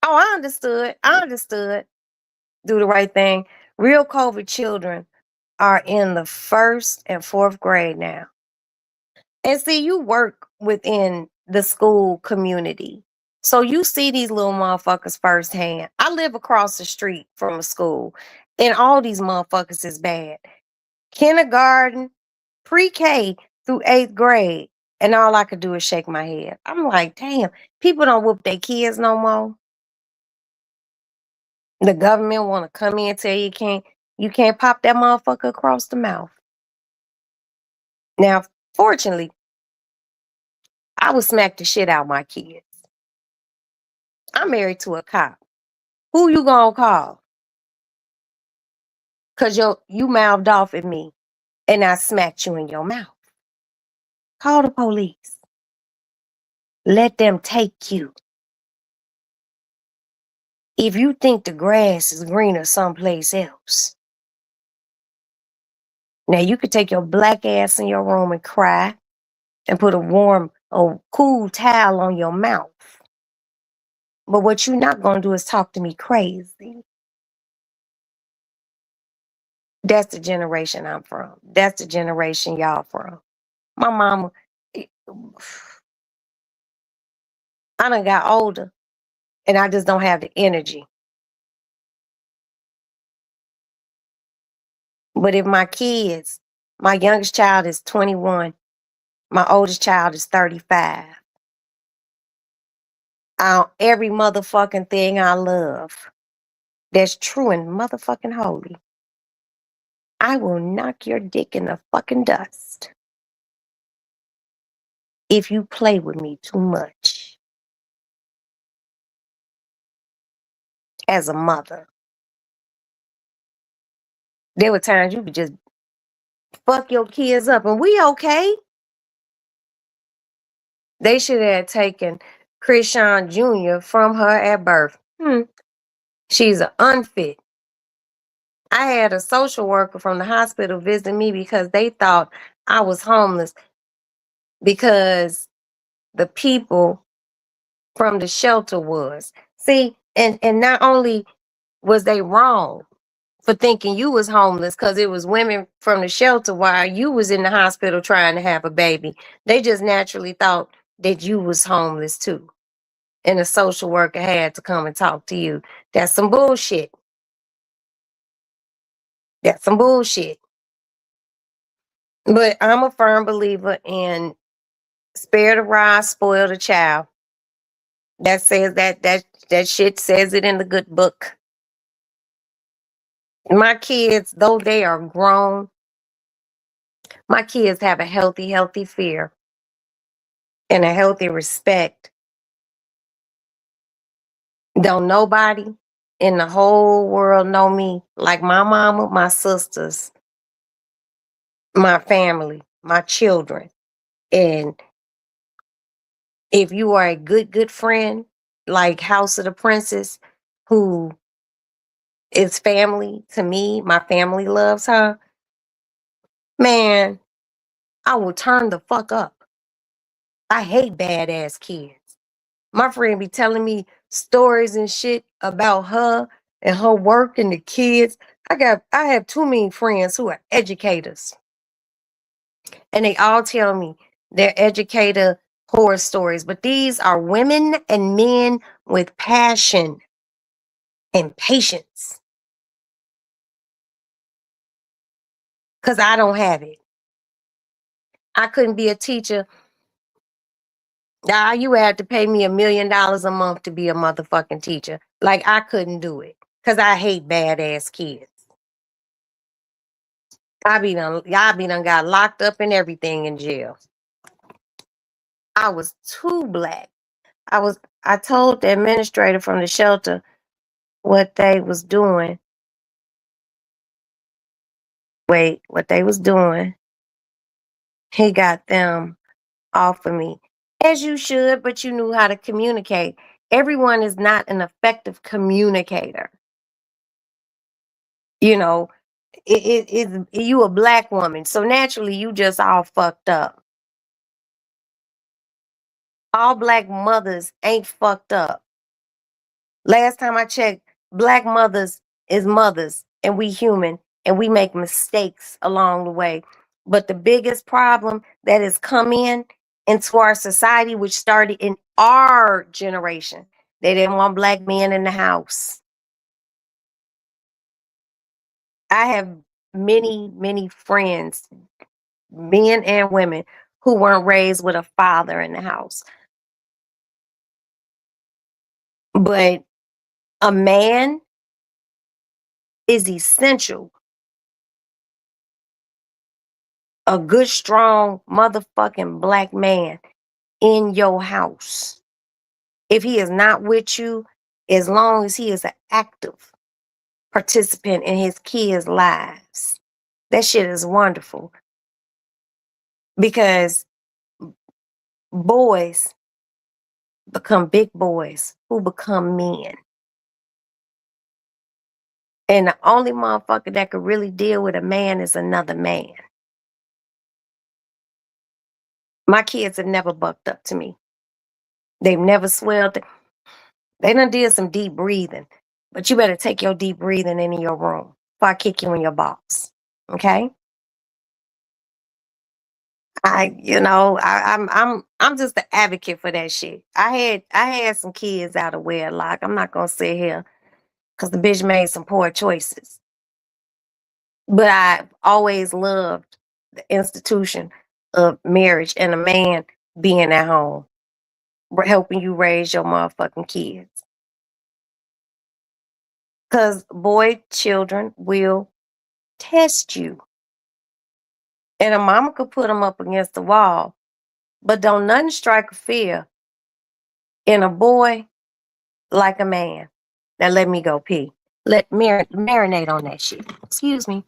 Oh, I understood. I understood. Do the right thing. Real COVID children are in the 1st and 4th grade now. And see, you work within the school community. So you see these little motherfuckers firsthand. I live across the street from a school, and all these motherfuckers is bad. Kindergarten, pre-K through 8th grade. And all I could do is shake my head. I'm like, damn, people don't whoop their kids no more. The government want to come in and tell you can't pop that motherfucker across the mouth. Now, fortunately, I would smack the shit out my kids. I'm married to a cop. Who you gonna call? Cause you mouthed off at me and I smacked you in your mouth. Call the police. Let them take you. If you think the grass is greener someplace else, now you could take your black ass in your room and cry and put a warm or cool towel on your mouth. But what you're not going to do is talk to me crazy. That's the generation I'm from. That's the generation y'all from. My mama, eh, I done got older and I just don't have the energy. But if my kids, my youngest child is 21, my oldest child is 35. Every motherfucking thing I love that's true and motherfucking holy, I will knock your dick in the fucking dust if you play with me too much as a mother. There were times you could just fuck your kids up and we okay. They should have taken Krishan Jr. from her at birth. She's an unfit. I had a social worker from the hospital visit me because they thought I was homeless because the people from the shelter was. See, and not only was they wrong for thinking you was homeless because it was women from the shelter while you was in the hospital trying to have a baby. They just naturally thought that you was homeless too. And a social worker had to come and talk to you. That's some bullshit. That's some bullshit. But I'm a firm believer in spare the rod, spoil the child. That says that shit says it in the good book. My kids, though they are grown, my kids have a healthy fear and a healthy respect. Don't nobody in the whole world know me like my mama, my sisters, my family, my children. And if you are a good friend, like House of the Princess, who is family to me, my family loves her, man, I will turn the fuck up. I hate badass kids. My friend be telling me stories and shit about her and her work and the kids. I have too many friends who are educators. And they all tell me their educator horror stories. But these are women and men with passion and patience. Because I don't have it. I couldn't be a teacher. Now you had to pay me $1 million a month to be a motherfucking teacher. Like I couldn't do it. Because I hate badass kids. Y'all be done got locked up and everything in jail. I was too black. I told the administrator from the shelter what they was doing. What they was doing. He got them off of me. As you should, but you knew how to communicate. Everyone is not an effective communicator. You know, you a black woman, so naturally you just all fucked up. All black mothers ain't fucked up. Last time I checked, black mothers is mothers, and we human, and we make mistakes along the way. But the biggest problem that has come into our society, which started in our generation, they didn't want black men in the house. I have many friends, men and women, who weren't raised with a father in the house. But a man is essential. A good, strong, motherfucking black man in your house. If he is not with you, as long as he is an active participant in his kids' lives, that shit is wonderful. Because boys become big boys who become men. And the only motherfucker that could really deal with a man is another man. My kids have never bucked up to me. They've never swelled. They done did some deep breathing. But you better take your deep breathing into your room before I kick you in your box. Okay? I'm just an advocate for that shit. I had some kids out of wedlock. I'm not gonna sit here because the bitch made some poor choices. But I always loved the institution of marriage and a man being at home, helping you raise your motherfucking kids. Because boy, children will test you. And a mama could put them up against the wall, but don't nothing strike a fear in a boy like a man. Now let me go pee. Let marinate on that shit. Excuse me.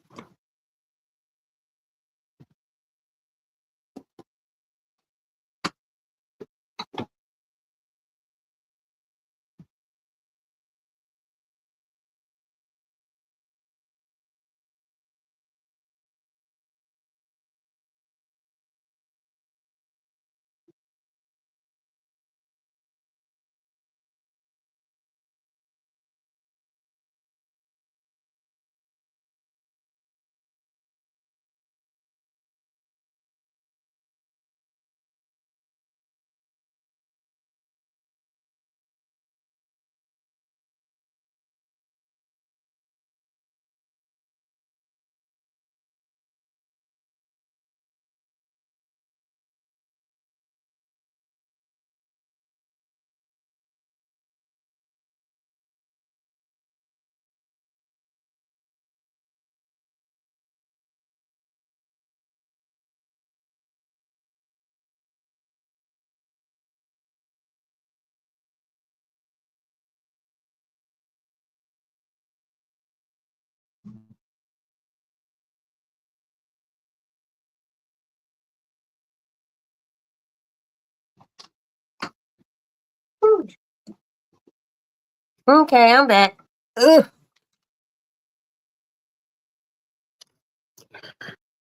Okay, I'm back. Ugh.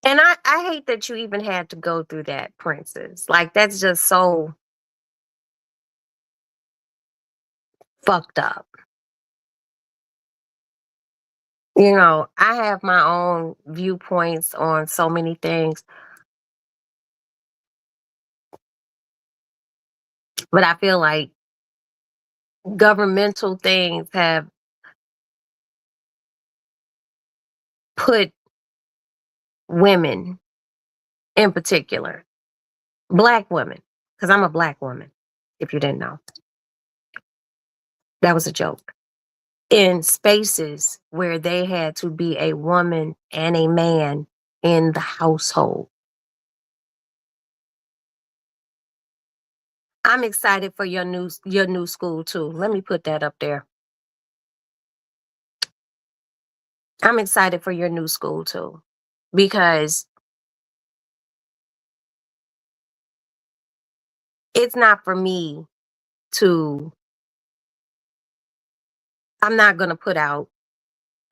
And I hate that you even had to go through that, Princess. Like that's just so fucked up. I have my own viewpoints on so many things, but I feel like governmental things have put women in particular, black women, because I'm a black woman, if you didn't know. That was a joke. In spaces where they had to be a woman and a man in the household. I'm excited for your new school too. Let me put that up there. I'm excited for your new school too. Because it's not for me to I'm not going to put out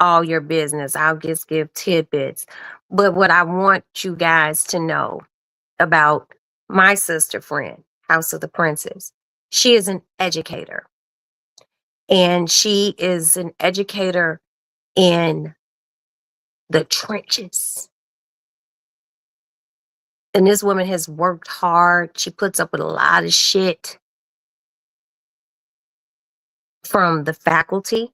all your business. I'll just give tidbits. But what I want you guys to know about my sister friend, House of the Princess, she is an educator. And she is an educator in the trenches. And this woman has worked hard. She puts up with a lot of shit from the faculty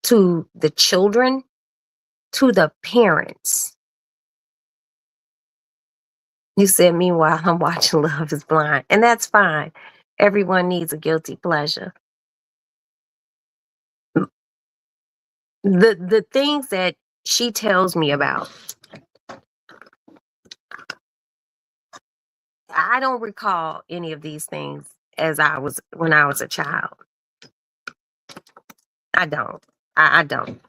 to the children to the parents. You said, meanwhile, I'm watching Love is Blind. And that's fine. Everyone needs a guilty pleasure. The things that she tells me about, I don't recall any of these things as I was when I was a child. I don't. I don't.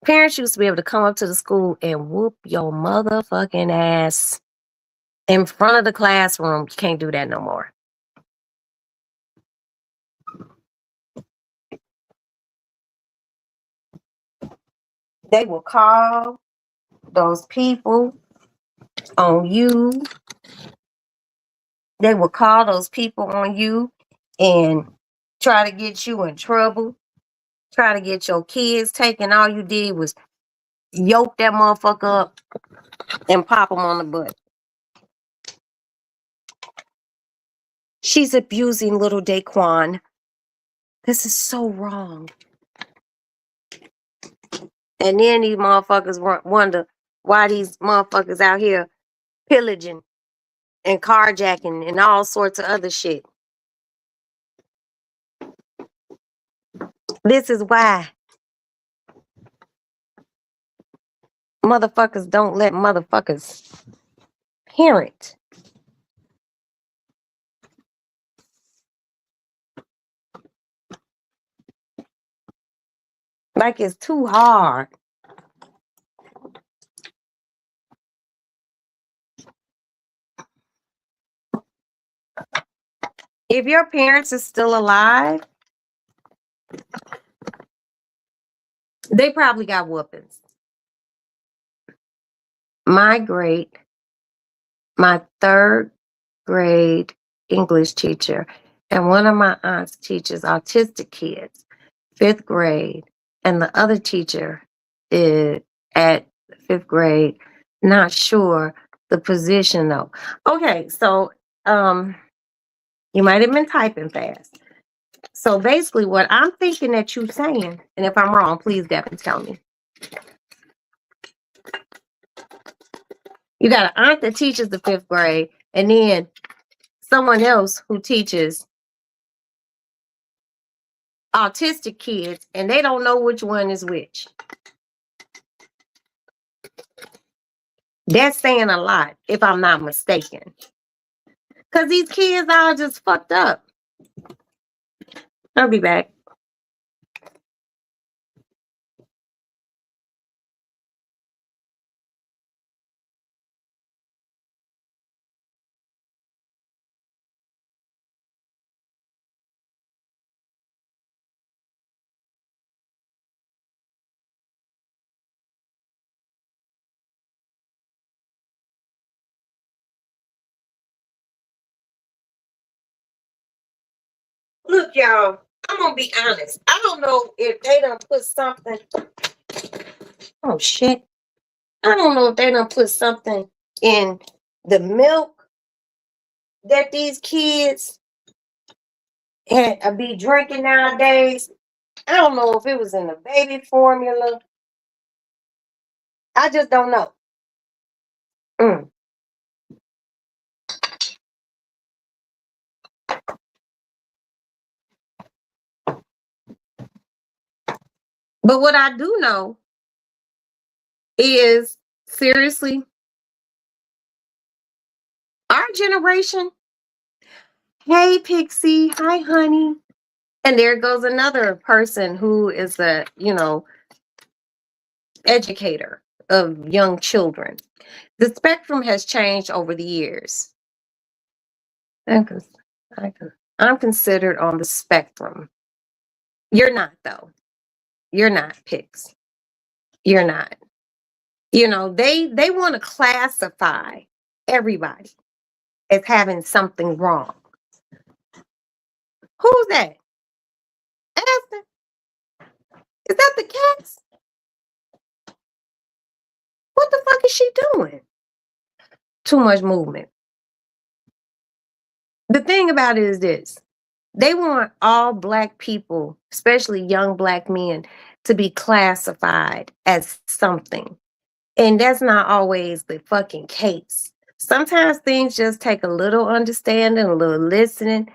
Parents used to be able to come up to the school and whoop your motherfucking ass in front of the classroom. You can't do that no more. They will call those people on you. They will call those people on you and try to get you in trouble, try to get your kids taken. All you did was yoke that motherfucker up and pop them on the butt. She's abusing little Daquan. This is so wrong. And then these motherfuckers wonder why these motherfuckers out here pillaging and carjacking and all sorts of other shit. This is why motherfuckers don't let motherfuckers parent. Like it's too hard. If your parents are still alive, they probably got whoopings. My third grade English teacher, and one of my aunts teaches autistic kids, fifth grade, and the other teacher is at fifth grade. Not sure the position though. Okay, so you might have been typing fast. So basically, what I'm thinking that you're saying, and if I'm wrong, please definitely tell me. You got an aunt that teaches the fifth grade, and then someone else who teaches autistic kids, and they don't know which one is which. That's saying a lot, if I'm not mistaken. Because these kids are just fucked up. I'll be back. Look, y'all, I'm going to be honest. I don't know if they done put something. Oh, shit. I don't know if they done put something in the milk that these kids be drinking nowadays. I don't know if it was in the baby formula. I just don't know. Mm. But what I do know is, seriously, our generation, hey, Pixie, hi, honey. And there goes another person who is a, educator of young children. The spectrum has changed over the years. I'm, I'm considered on the spectrum. You're not, though. You're not, Pix. You're not. They want to classify everybody as having something wrong. Who's that? Aston? Is that the cats? What the fuck is she doing? Too much movement. The thing about it is this. They want all black people, especially young black men, to be classified as something. And that's not always the fucking case. Sometimes things just take a little understanding, a little listening.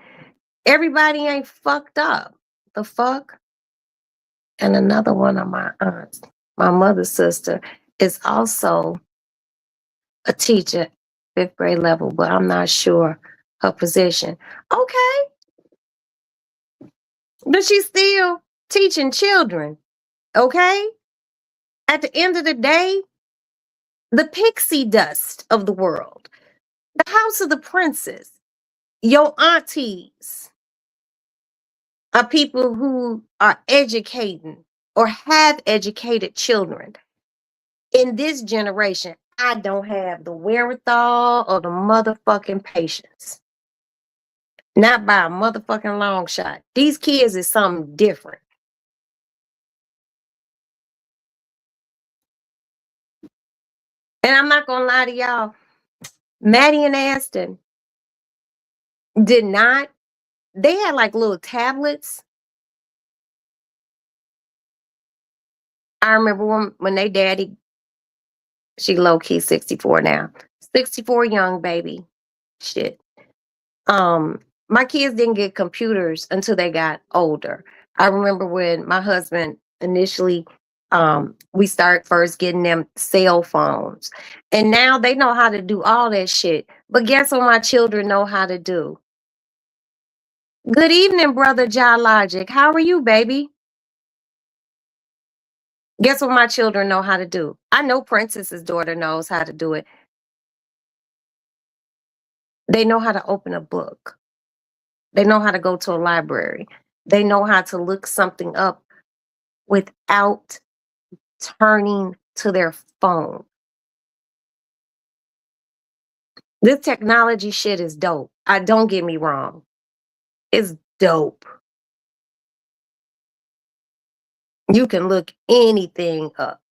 Everybody ain't fucked up. The fuck? And another one of my aunts, my mother's sister, is also a teacher, fifth grade level, but I'm not sure her position. Okay. But she's still teaching children. Okay. At the end of the day, the pixie dust of the world, the house of the princes, your aunties are people who are educating or have educated children. In this generation, I don't have the wherewithal or the motherfucking patience. Not by a motherfucking long shot. These kids is something different. And I'm not gonna lie to y'all, Maddie and Aston did not, they had like little tablets. I remember when they daddy, she low key 64 now. 64 young baby. Shit. Um, my kids didn't get computers until they got older. I remember when my husband initially we started first getting them cell phones. And now they know how to do all that shit. But guess what my children know how to do? Good evening, brother Logic. How are you, baby? Guess what my children know how to do? I know Princess's daughter knows how to do it. They know how to open a book. They know how to go to a library. They know how to look something up without turning to their phone. This technology shit is dope. I don't get me wrong. It's dope. You can look anything up.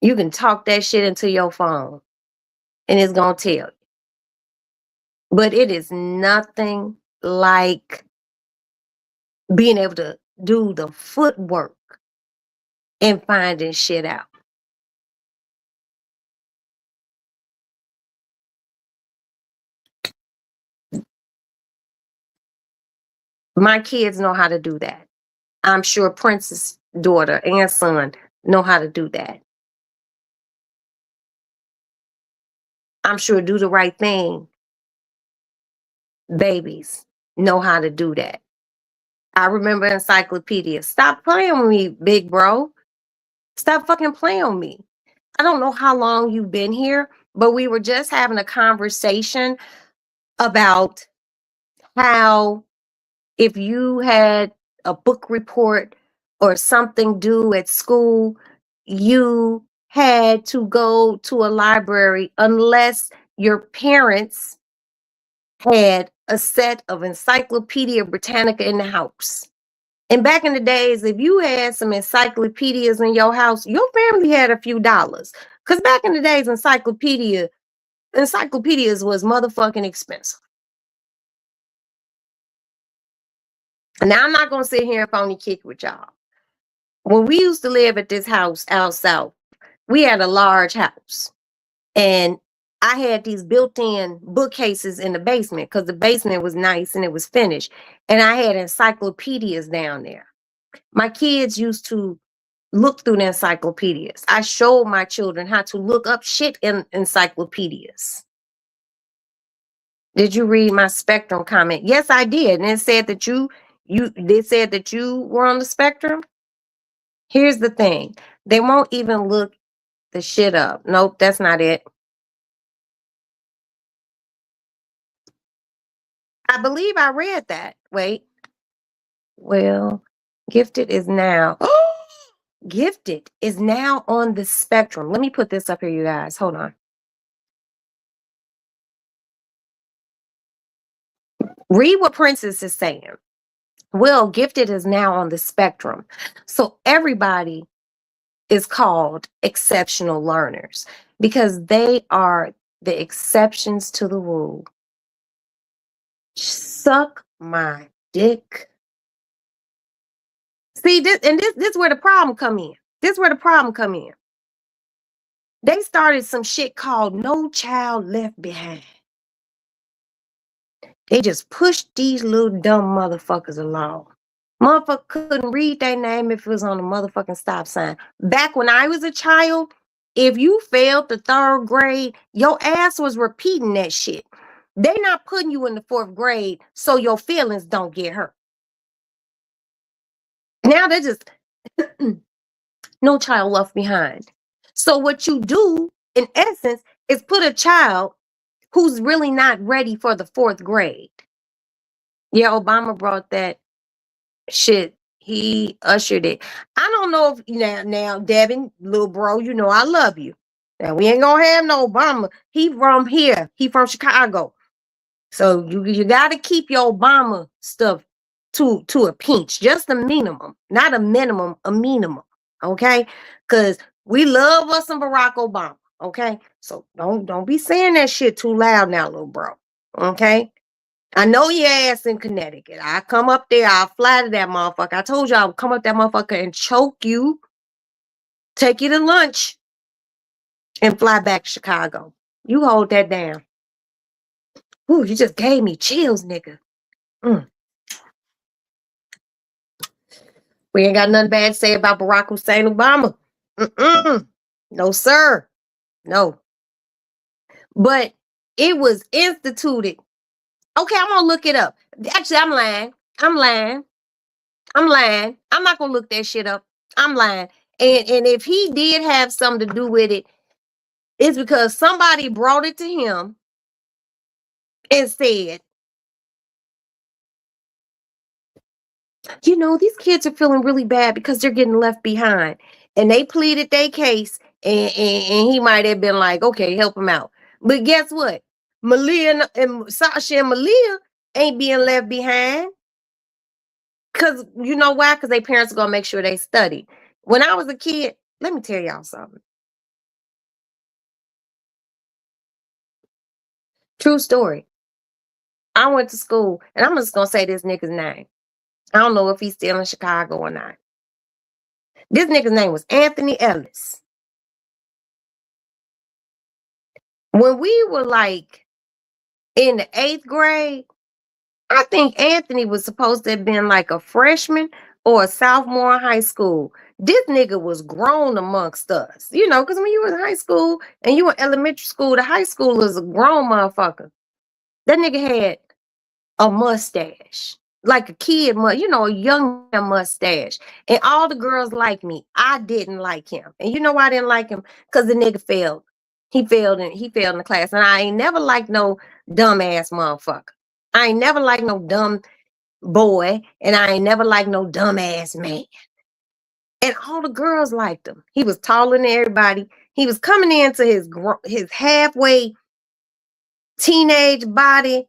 You can talk that shit into your phone and it's going to tell you. But it is nothing like being able to do the footwork and finding shit out. My kids know how to do that. I'm sure Prince's daughter and son know how to do that. I'm sure Do the Right Thing babies know how to do that. I remember encyclopedia. Stop playing with me, big bro. Stop fucking playing with me. I don't know how long you've been here, but we were just having a conversation about how if you had a book report or something due at school, you had to go to a library unless your parents had a set of Encyclopedia Britannica in the house. And back in the days, if you had some encyclopedias in your house, your family had a few dollars. Because back in the days, encyclopedias was motherfucking expensive. And now I'm not gonna sit here and phony kick with y'all. When we used to live at this house out south, we had a large house. And I had these built-in bookcases in the basement because the basement was nice and it was finished. And I had encyclopedias down there. My kids used to look through the encyclopedias. I showed my children how to look up shit in encyclopedias. Did you read my spectrum comment? Yes, I did. And it said that they said that you were on the spectrum. Here's the thing. They won't even look the shit up. Nope, that's not it. I believe I read that. Wait. Well, Gifted is now. Gifted is now on the spectrum. Let me put this up here, you guys. Hold on. Read what Princess is saying. Well, Gifted is now on the spectrum. So everybody is called exceptional learners because they are the exceptions to the rule. Suck my dick. See, this is where the problem come in. This is where the problem come in. They started some shit called No Child Left Behind. They just pushed these little dumb motherfuckers along. Motherfucker couldn't read their name if it was on a motherfucking stop sign. Back when I was a child, if you failed the third grade, your ass was repeating that shit. They not putting you in the fourth grade so your feelings don't get hurt. Now they're just no child left behind. So what you do, in essence, is put a child who's really not ready for the fourth grade. Yeah, Obama brought that shit He ushered it. I don't know if now, Devin, little bro, you know I love you. Now we ain't gonna have no Obama. He from here. He from Chicago. So you got to keep your Obama stuff to a pinch, just a minimum, not a minimum, a minimum. Okay, because we love us some Barack Obama. Okay, so don't be saying that shit too loud now, little bro. Okay, I know your ass in Connecticut. I come up there, I'll fly to that motherfucker. I told you I would come up that motherfucker and choke you, take you to lunch, and fly back to Chicago. You hold that down. Ooh, you just gave me chills, nigga. Mm. We ain't got nothing bad to say about Barack Hussein Obama. Mm-mm. No, sir. No. But it was instituted. Okay, I'm gonna look it up. Actually, I'm lying. I'm lying. I'm lying. I'm not gonna look that shit up. I'm lying. And if he did have something to do with it, it's because somebody brought it to him and said, these kids are feeling really bad because they're getting left behind. And they pleaded their case, and he might have been like, okay, help them out. But guess what? Malia and Sasha and Malia ain't being left behind. Because you know why? Because their parents are going to make sure they study. When I was a kid, let me tell y'all something. True story. I went to school, and I'm just going to say this nigga's name. I don't know if he's still in Chicago or not. This nigga's name was Anthony Ellis. When we were like in the 8th grade, I think Anthony was supposed to have been like a freshman or a sophomore in high school. This nigga was grown amongst us, because when you was in high school and you were in elementary school, the high school was a grown motherfucker. That nigga had a mustache, like a kid, a young mustache. And all the girls liked me. I didn't like him. And you know why I didn't like him? Because the nigga failed. He failed in the class. And I ain't never liked no dumbass motherfucker. I ain't never liked no dumb boy. And I ain't never liked no dumbass man. And all the girls liked him. He was taller than everybody. He was coming into his halfway teenage body,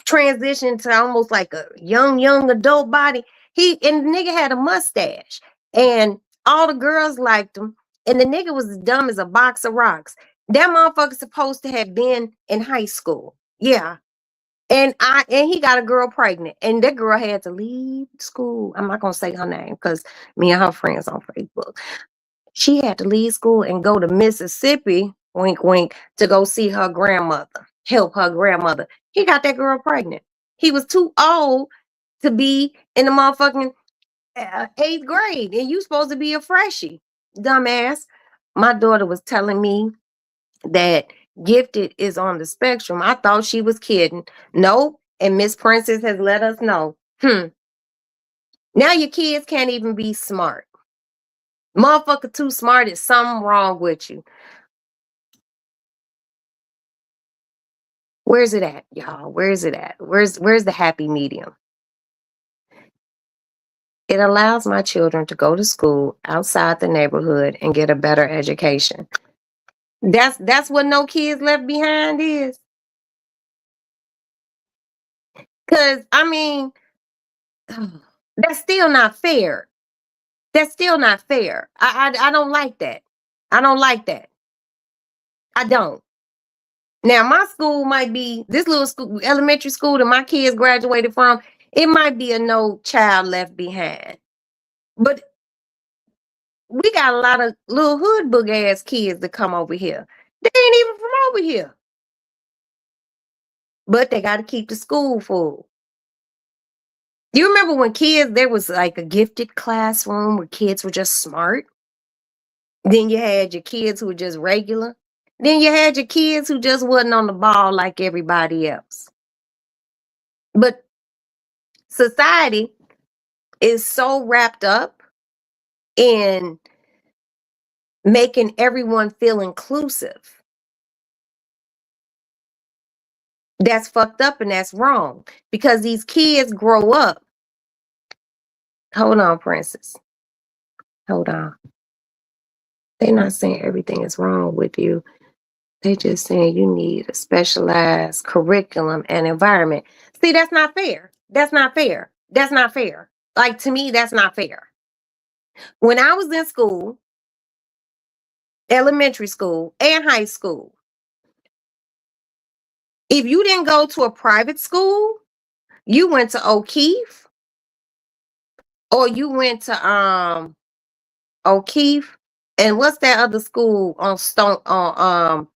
transition to almost like a young adult body. And the nigga had a mustache, and all the girls liked him. And the nigga was as dumb as a box of rocks. That motherfucker supposed to have been in high school. Yeah. And he got a girl pregnant, and that girl had to leave school. I'm not gonna say her name because me and her friends on Facebook. She had to leave school and go to Mississippi, wink wink, to go see her grandmother, help her grandmother. He got that girl pregnant. He was too old to be in the motherfucking 8th grade, and you supposed to be a freshie, dumbass. My daughter was telling me that gifted is on the spectrum. I thought she was kidding. No, and Miss Princess has let us know. Now your kids can't even be smart. Motherfucker too smart, is something wrong with you. Where's it at, y'all? Where is it at? Where's the happy medium? It allows my children to go to school outside the neighborhood and get a better education. That's what no kids left behind is. Cause I mean, that's still not fair. That's still not fair. I don't like that. I don't like that. I don't. Now my school might be this little school, elementary school that my kids graduated from. It might be a no child left behind, but we got a lot of little hood book ass kids that come over here. They ain't even from over here, but they got to keep the school full. You remember when there was like a gifted classroom where kids were just smart? Then you had your kids who were just regular. Then you had your kids who just wasn't on the ball like everybody else. But society is so wrapped up in making everyone feel inclusive. That's fucked up and that's wrong because these kids grow up Hold on, princess. Hold on. They're not saying everything is wrong with you. They just saying you need a specialized curriculum and environment. See, that's not fair. That's not fair. That's not fair. Like, to me, that's not fair. When I was in school, elementary school and high school, if you didn't go to a private school, you went to O'Keefe or you went to O'Keefe, and what's that other school on Stone on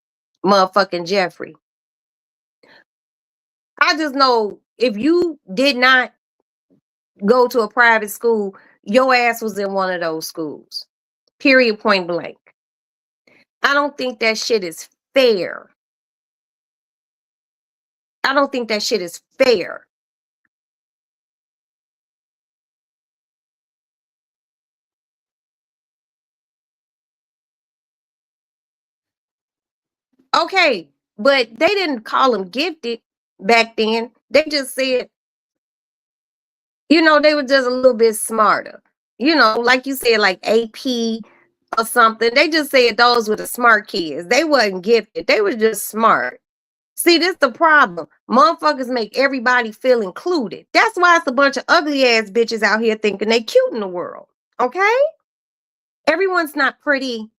motherfucking Jeffrey? I just know if you did not go to a private school, your ass was in one of those schools. Period, point blank. I don't think that shit is fair. I don't think that shit is fair. Okay, but they didn't call them gifted back then. They just said, they were just a little bit smarter. Like you said, like AP or something. They just said those were the smart kids. They wasn't gifted. They were just smart. See, this the problem. Motherfuckers make everybody feel included. That's why it's a bunch of ugly ass bitches out here thinking they cute in the world. Okay? Everyone's not pretty.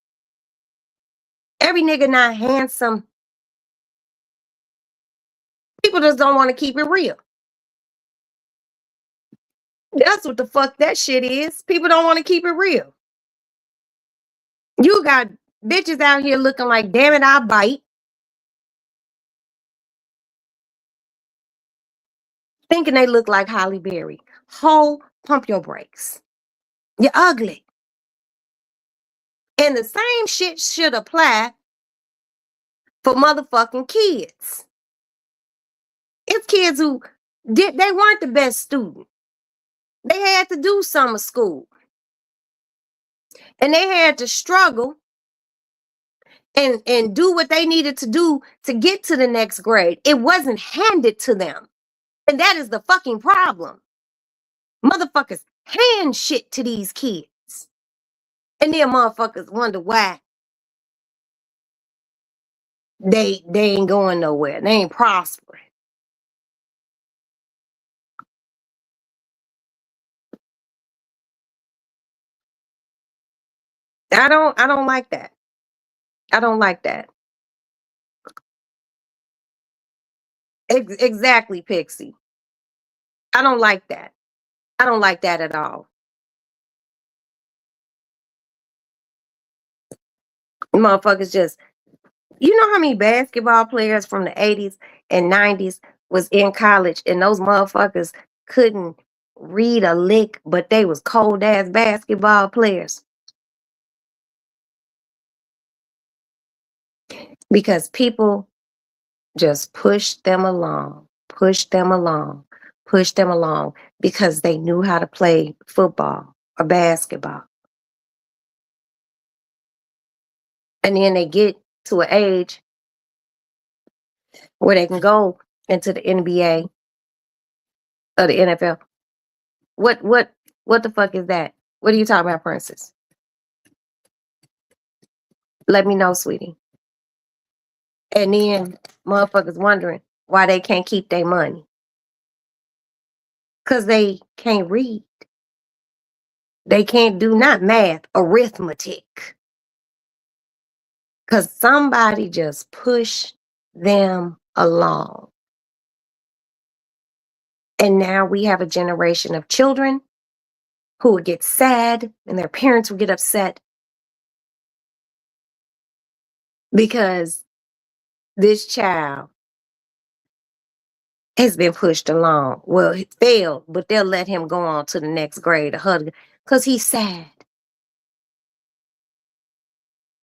Every nigga not handsome. People just don't want to keep it real. That's what the fuck that shit is. People don't want to keep it real. You got bitches out here looking like, damn it, I'll bite. Thinking they look like Holly Berry. Ho, pump your brakes. You're ugly. And the same shit should apply for motherfucking kids. It's kids who they weren't the best student. They had to do summer school. And they had to struggle and do what they needed to do to get to the next grade. It wasn't handed to them. And that is the fucking problem. Motherfuckers hand shit to these kids. And then motherfuckers wonder why they ain't going nowhere. They ain't prospering. I don't like that. I don't like that. Exactly, Pixie. I don't like that. I don't like that at all. Motherfuckers just, how many basketball players from the 80s and 90s was in college and those motherfuckers couldn't read a lick, but they was cold ass basketball players because people just pushed them along, pushed them along, pushed them along because they knew how to play football or basketball. And then they get to an age where they can go into the NBA or the NFL. What the fuck is that? What are you talking about, Princess? Let me know, sweetie. And then motherfuckers wondering why they can't keep their money. Because they can't read. They can't do not math, arithmetic. Because somebody just pushed them along. And now we have a generation of children who would get sad and their parents would get upset because this child has been pushed along. Well, he failed, but they'll let him go on to the next grade because he's sad.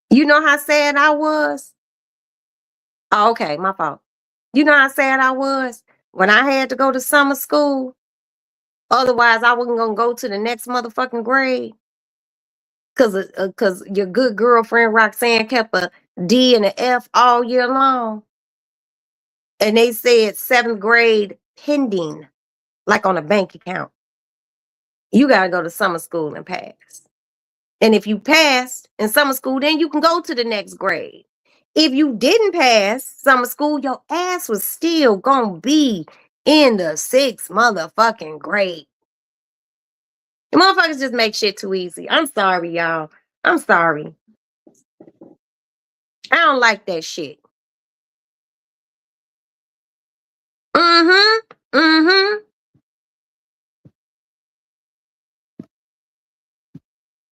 You know how sad I was? Oh, okay, my fault. You know how sad I was when I had to go to summer school? Otherwise, I wasn't going to go to the next motherfucking grade. Because your good girlfriend Roxanne kept a D and an F all year long. And they said seventh grade pending, like on a bank account. You got to go to summer school and pass. And if you passed in summer school, then you can go to the next grade. If you didn't pass summer school, your ass was still gonna be in the sixth motherfucking grade. The motherfuckers just make shit too easy. I'm sorry, y'all. I'm sorry. I don't like that shit. Mm-hmm. Mm-hmm.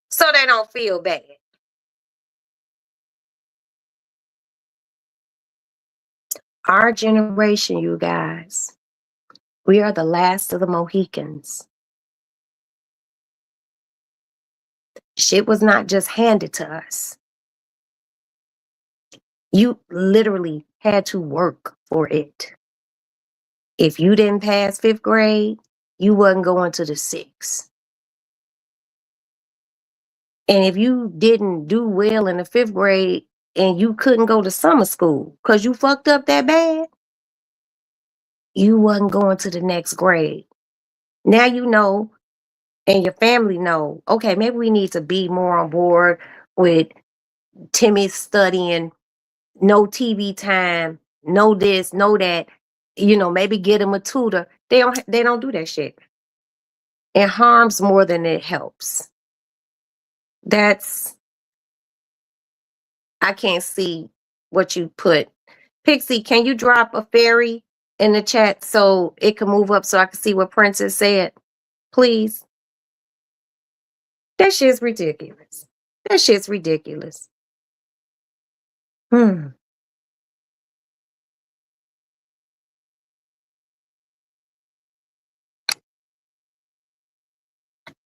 So they don't feel bad. Our generation, you guys, we are the last of the Mohicans. Shit was not just handed to us. You literally had to work for it. If you didn't pass fifth grade, you wasn't going to the sixth. And if you didn't do well in the fifth grade and you couldn't go to summer school because you fucked up that bad, you wasn't going to the next grade. Now you know, and your family know, okay, maybe we need to be more on board with Timmy studying, no TV time, no this, no that. Maybe get him a tutor. They don't do that shit. It harms more than it helps. That's I can't see what you put. Pixie, can you drop a fairy in the chat so it can move up so I can see what Princess said? Please. That shit's ridiculous. That shit's ridiculous. Hmm.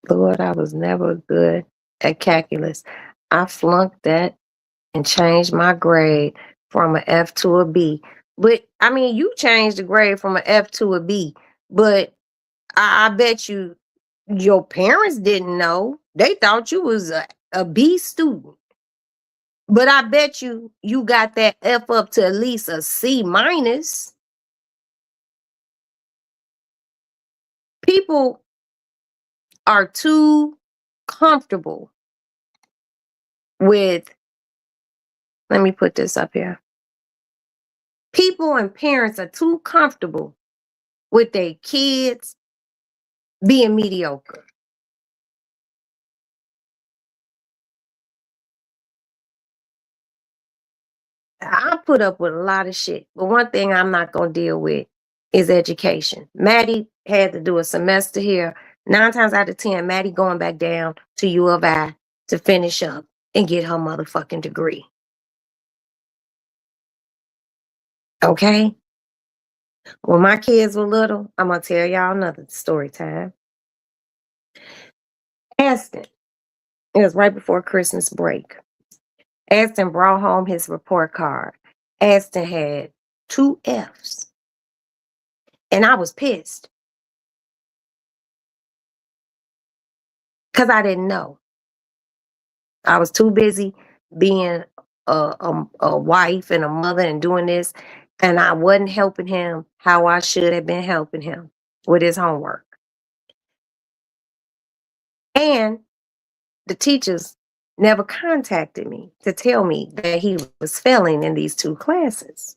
Lord, I was never good at calculus. I flunked that and changed my grade from an F to a B. But I mean, you changed the grade from an F to a B. But I bet your parents didn't know. They thought you was a B student. But I bet you got that F up to at least a C minus. People are too comfortable with, let me put this up here. People and parents are too comfortable with their kids being mediocre. I put up with a lot of shit, but one thing I'm not going to deal with is education. Maddie had to do a semester here. 9 times out of 10, Maddie going back down to U of I to finish up and get her motherfucking degree. Okay? When my kids were little, I'm going to tell y'all another story time. Aston, it was right before Christmas break. Aston brought home his report card. Aston had 2 Fs. And I was pissed because I didn't know. I was too busy being a wife and a mother and doing this. And I wasn't helping him how I should have been helping him with his homework. And the teachers never contacted me to tell me that he was failing in these 2 classes.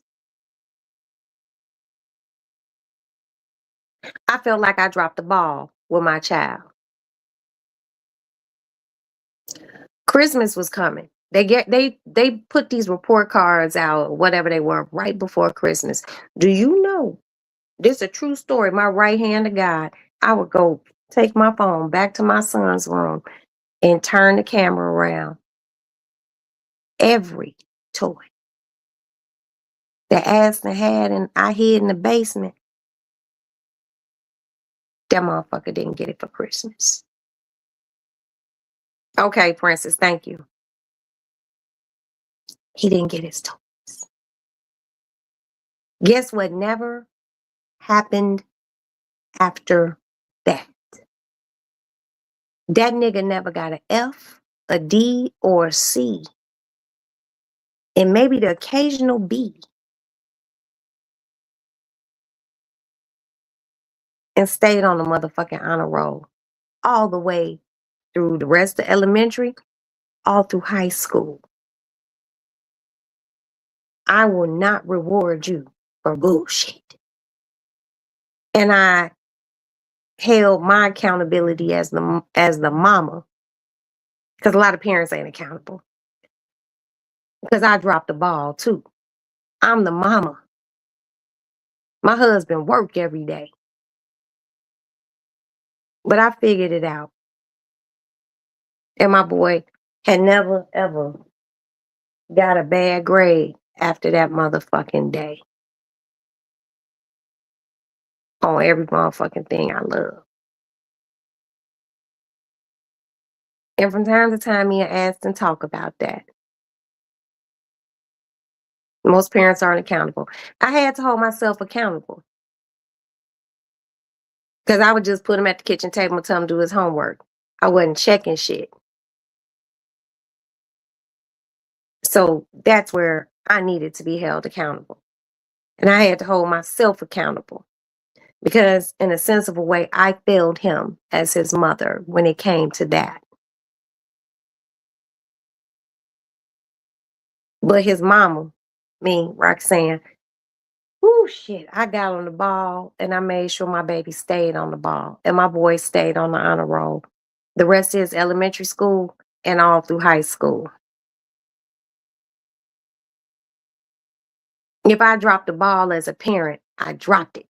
I felt like I dropped the ball with my child. Christmas was coming. They put these report cards out, whatever they were, right before Christmas. Do you know? This is a true story. My right hand to God. I would go take my phone back to my son's room and turn the camera around. Every toy that Aston had and I hid in the basement, that motherfucker didn't get it for Christmas. Okay, Princess, thank you. He didn't get his toys. Guess what never happened after that? That nigga never got an F, a D, or a C. And maybe the occasional B. And stayed on the motherfucking honor roll. all the way through the rest of elementary, all through high school. I will not reward you for bullshit. And I held my accountability as the mama, because a lot of parents ain't accountable. Because I dropped the ball too. I'm the mama. My husband work every day, but I figured it out. And my boy had never ever got a bad grade after that motherfucking day on every motherfucking thing I love. And from time to time, me and Aston talk about that. Most parents aren't accountable. I had to hold myself accountable because I would just put him at the kitchen table and tell him to do his homework. I wasn't checking shit. So that's where I needed to be held accountable. And I had to hold myself accountable because, in a sensible way, I failed him as his mother when it came to that. But his mama, me, Roxanne, whoo, shit, I got on the ball and I made sure my baby stayed on the ball and my boy stayed on the honor roll. The rest is elementary school and all through high school. If I dropped the ball as a parent, I dropped it.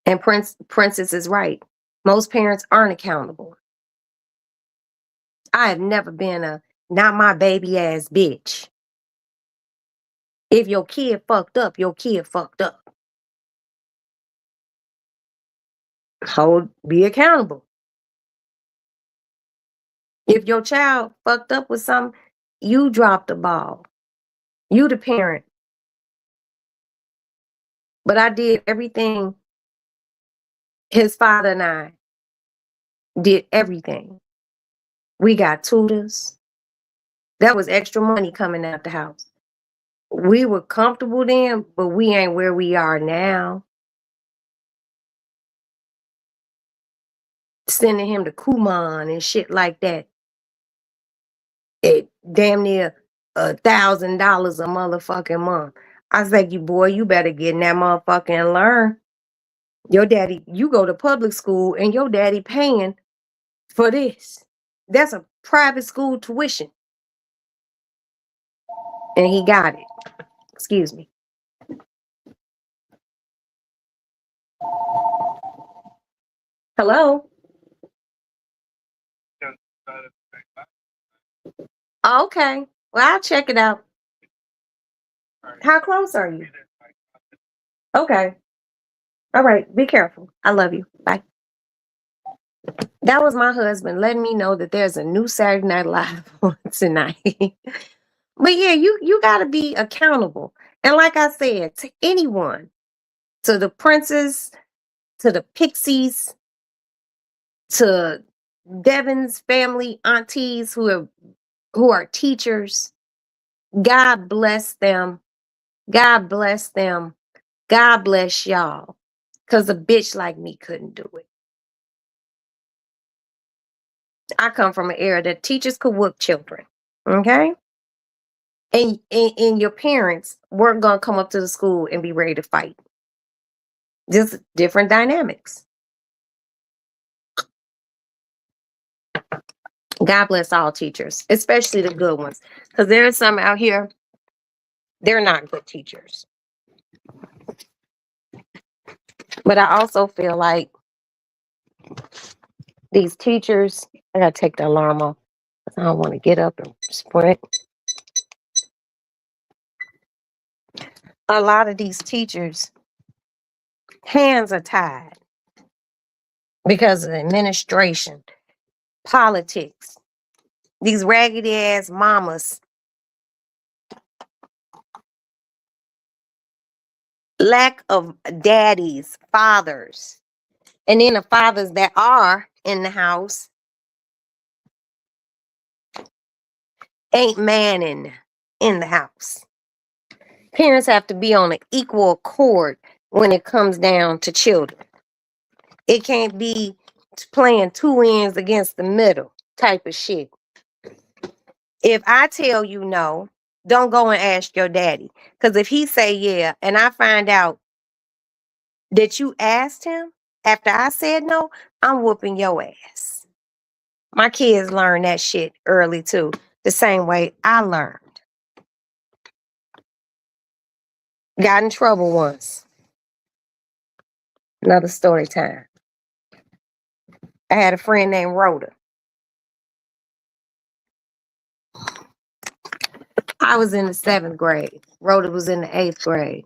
And Princess is right. Most parents aren't accountable. I have never been a not my baby ass bitch. If your kid fucked up, your kid fucked up. Be accountable. If your child fucked up with something, you dropped the ball. You the parent. But I did everything. His father and I did everything. We got tutors. That was extra money coming out the house. We were comfortable then, but we ain't where we are now. Sending him to Kumon and shit like that. It damn near $1,000 a motherfucking month. I was like, you boy, you better get in that motherfucker and learn. Your daddy, you go to public school and your daddy paying for this. That's a private school tuition. And he got it. Excuse me. Hello? Okay. Well, I'll check it out. How close are you? Okay. All right. Be careful. I love you. Bye. That was my husband letting me know that there's a new Saturday Night Live on tonight. But yeah, you gotta be accountable. And like I said, to anyone, to the princes, to the pixies, to Devin's family aunties who are teachers, God bless them. God bless them. God bless y'all. Because a bitch like me couldn't do it. I come from an era that teachers could whoop children. Okay? And your parents weren't going to come up to the school and be ready to fight. Just different dynamics. God bless all teachers, especially the good ones. Because there are some out here, they're not good teachers. But I also feel like these teachers, I got to take the alarm off. I don't want to get up and sprint. A lot of these teachers, hands are tied because of administration, politics, these raggedy ass mamas, lack of daddies, fathers, and then the fathers that are in the house ain't manning in the house. Parents have to be on an equal accord when it comes down to children. It can't be playing two ends against the middle type of shit. If I tell you no, don't go and ask your daddy. Because if he say yeah, and I find out that you asked him after I said no, I'm whooping your ass. My kids learn that shit early too, the same way I learned. Got in trouble once. Another story time. I had a friend named Rhoda. I was in the 7th grade. Rhoda was in the 8th grade.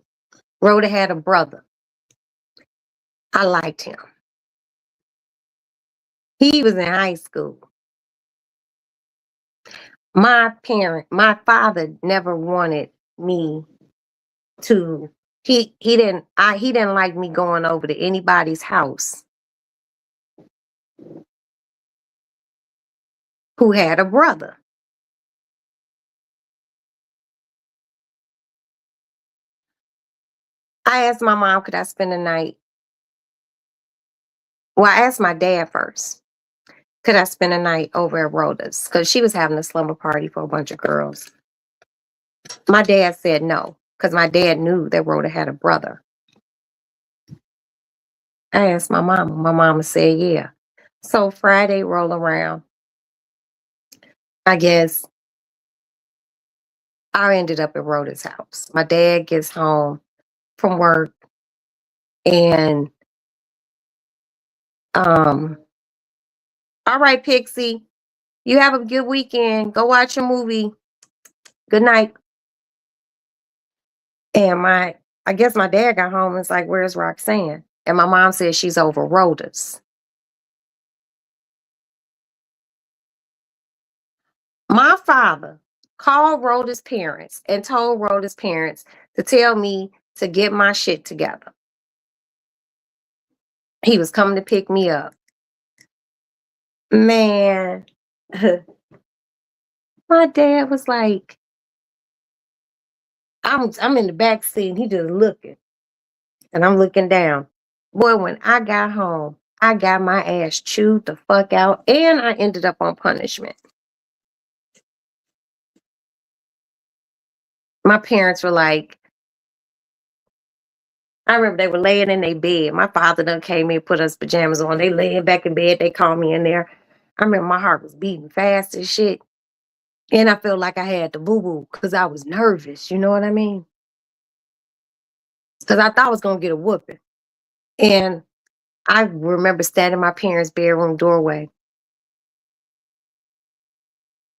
Rhoda had a brother. I liked him. He was in high school. My father never wanted me to. He didn't like me going over to anybody's house who had a brother. I asked my mom, could I spend the night? Well, I asked my dad first. Could I spend the night over at Rhoda's? Because she was having a slumber party for a bunch of girls. My dad said no, because my dad knew that Rhoda had a brother. I asked my mama. My mama said yeah. So Friday roll around. I guess I ended up at Rhoda's house. My dad gets home from work and um all right, Pixie, you have a good weekend. Go watch a movie. Good night. And I guess my dad got home and was like, where's Roxanne? And my mom said she's over Rhoda's. My father called Rhoda's parents and told Rhoda's parents to tell me to get my shit together. He was coming to pick me up. Man, my dad was like, I'm in the back seat and he just looking. And I'm looking down. Boy, when I got home, I got my ass chewed the fuck out and I ended up on punishment. My parents were like, I remember they were laying in their bed. My father done came in, put us pajamas on. They laying back in bed. They called me in there. I remember my heart was beating fast as shit. And I felt like I had the boo-boo because I was nervous. You know what I mean? Because I thought I was going to get a whooping. And I remember standing in my parents' bedroom doorway.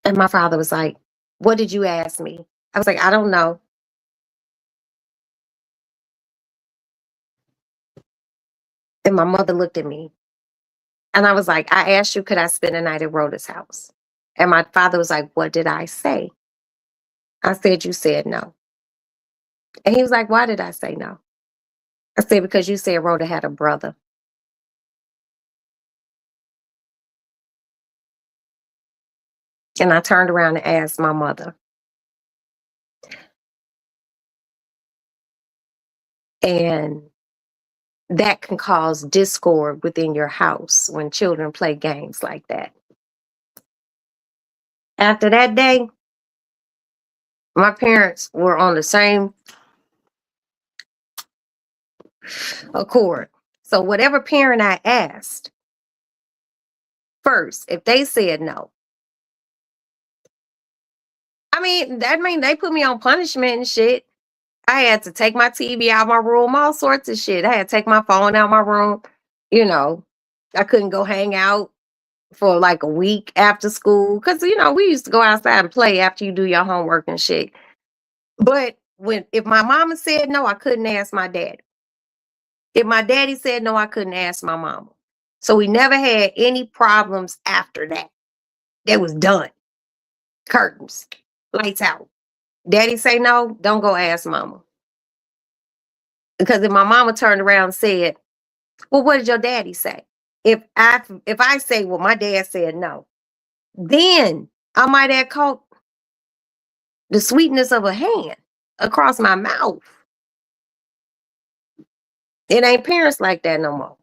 And my father was like, what did you ask me? I was like, I don't know. And my mother looked at me. And I was like, I asked you, could I spend the night at Rhoda's house? And my father was like, what did I say? I said, you said no. And he was like, why did I say no? I said, because you said Rhoda had a brother. And I turned around and asked my mother. And that can cause discord within your house when children play games like that. After that day, my parents were on the same accord. So whatever parent I asked first, if they said no, that mean they put me on punishment and shit. I had to take my TV out of my room, all sorts of shit. I had to take my phone out of my room. You know, I couldn't go hang out for like a week after school because we used to go outside and play after you do your homework and shit. But if my mama said no, I couldn't ask my daddy. If my daddy said no, I couldn't ask my mama. So we never had any problems after that. That was done. Curtains, lights out. Daddy say no, don't go ask mama. Because if my mama turned around and said, well, what did your daddy say? If I say, well, my dad said no, then I might have caught the sweetness of a hand across my mouth. It ain't parents like that no more.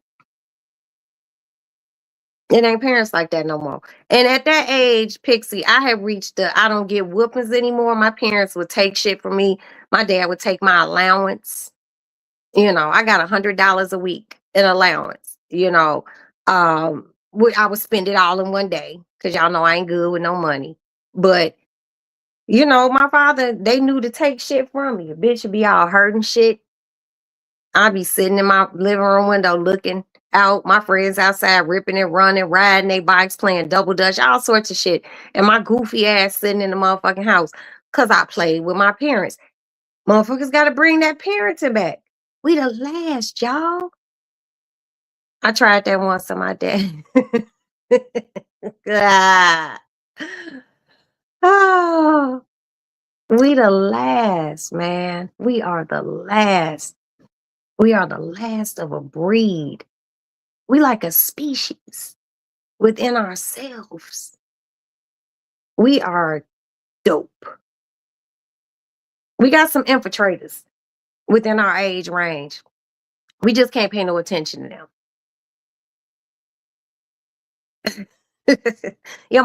It ain't parents like that no more. And at that age, Pixie, I have reached the I don't get whoopings anymore. My parents would take shit from me. My dad would take my allowance. I got $100 a week in allowance. I would spend it all in one day because y'all know I ain't good with no money. But my father, they knew to take shit from me. A bitch would be all hurting shit. I'd be sitting in my living room window looking out, my friends outside ripping and running, riding their bikes, playing double dutch, all sorts of shit. And my goofy ass sitting in the motherfucking house because I played with my parents. Motherfuckers got to bring that parenting back. We the last, y'all. I tried that once on my dad. Ah. Oh, we the last, man. We are the last. We are the last of a breed. We like a species within ourselves. We are dope. We got some infiltrators within our age range. We just can't pay no attention to them.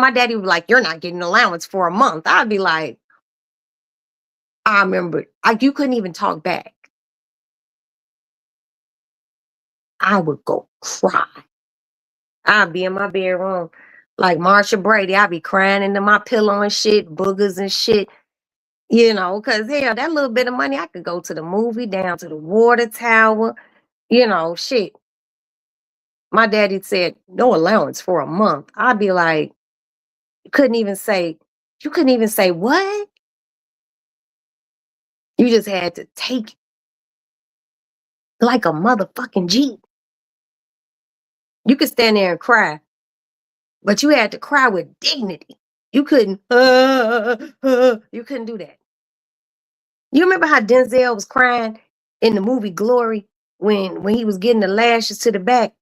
My daddy would be like, "You're not getting allowance for a month." I'd be like, I remember, you couldn't even talk back. I would go cry. I'd be in my bedroom like Marsha Brady. I'd be crying into my pillow and shit, boogers and shit. Because hell, that little bit of money, I could go to the movie, down to the water tower, shit. My daddy said, no allowance for a month. I'd be like, you couldn't even say what? You just had to take it like a motherfucking G. You could stand there and cry, but you had to cry with dignity. You couldn't, you couldn't do that. You remember how Denzel was crying in the movie Glory when he was getting the lashes to the back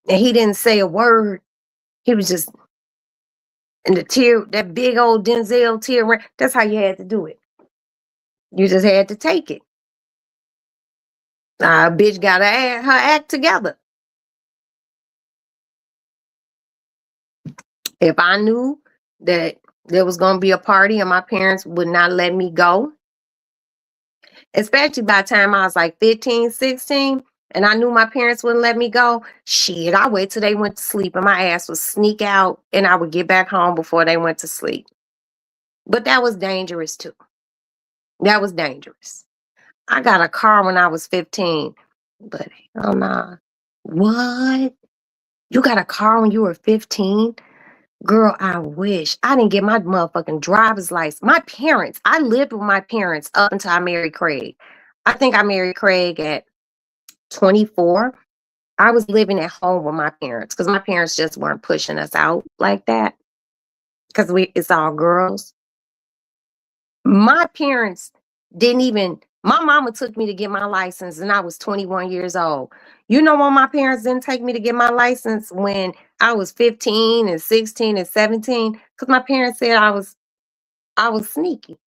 and he didn't say a word. He was just in the tear, that big old Denzel tear. That's how you had to do it. You just had to take it. Bitch got her act together. If I knew that there was going to be a party and my parents would not let me go, especially by the time I was like 15, 16, and I knew my parents wouldn't let me go, shit, I wait till they went to sleep and my ass would sneak out and I would get back home before they went to sleep. But that was dangerous too. That was dangerous. I got a car when I was 15, but hell nah. What? You got a car when you were 15? Girl, I wish. I didn't get my motherfucking driver's license. I lived with my parents up until I married Craig. I think I married Craig at 24. I was living at home with my parents because my parents just weren't pushing us out like that because it's all girls. My parents didn't even, my mama took me to get my license and I was 21 years old. You know why my parents didn't take me to get my license when I was 15 and 16 and 17? Because my parents said I was sneaky.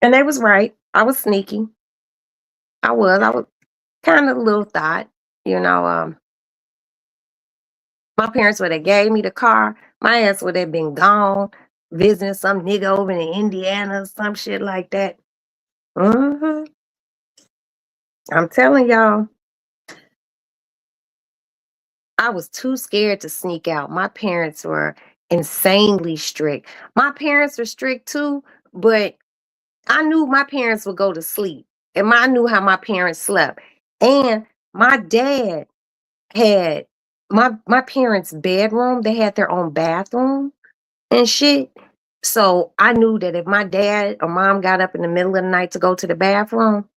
And they was right. I was sneaky. I was kind of a little thought, you know. My parents would have gave me the car, my ass would have been gone visiting some nigga over in Indiana, some shit like that. hmm I'm telling y'all, I was too scared to sneak out. My parents were insanely strict. My parents were strict too, but I knew my parents would go to sleep. And I knew how my parents slept. And my dad had my parents' bedroom, they had their own bathroom and shit. So I knew that if my dad or mom got up in the middle of the night to go to the bathroom,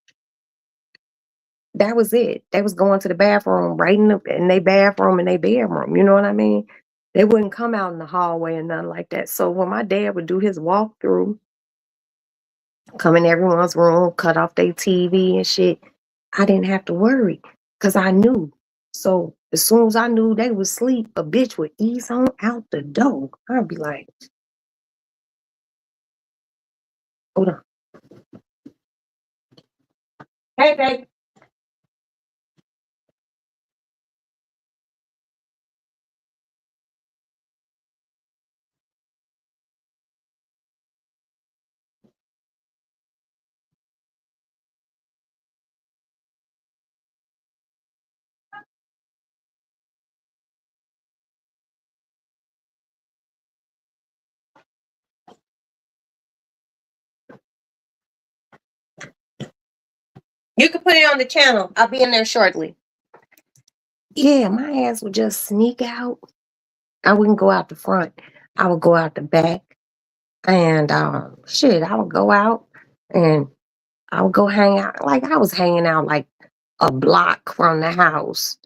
that was it. They was going to the bathroom right in their bathroom in their bedroom. You know what I mean? They wouldn't come out in the hallway and nothing like that. So when my dad would do his walkthrough, come in everyone's room, cut off their TV and shit, I didn't have to worry because I knew. So as soon as I knew they was asleep, a bitch would ease on out the door. I'd be like, hold on. Hey, babe. You can put it on the channel. I'll be in there shortly. Yeah, my ass would just sneak out. I wouldn't go out the front. I would go out the back. And shit, I would go out and I would go hang out. Like I was hanging out like a block from the house,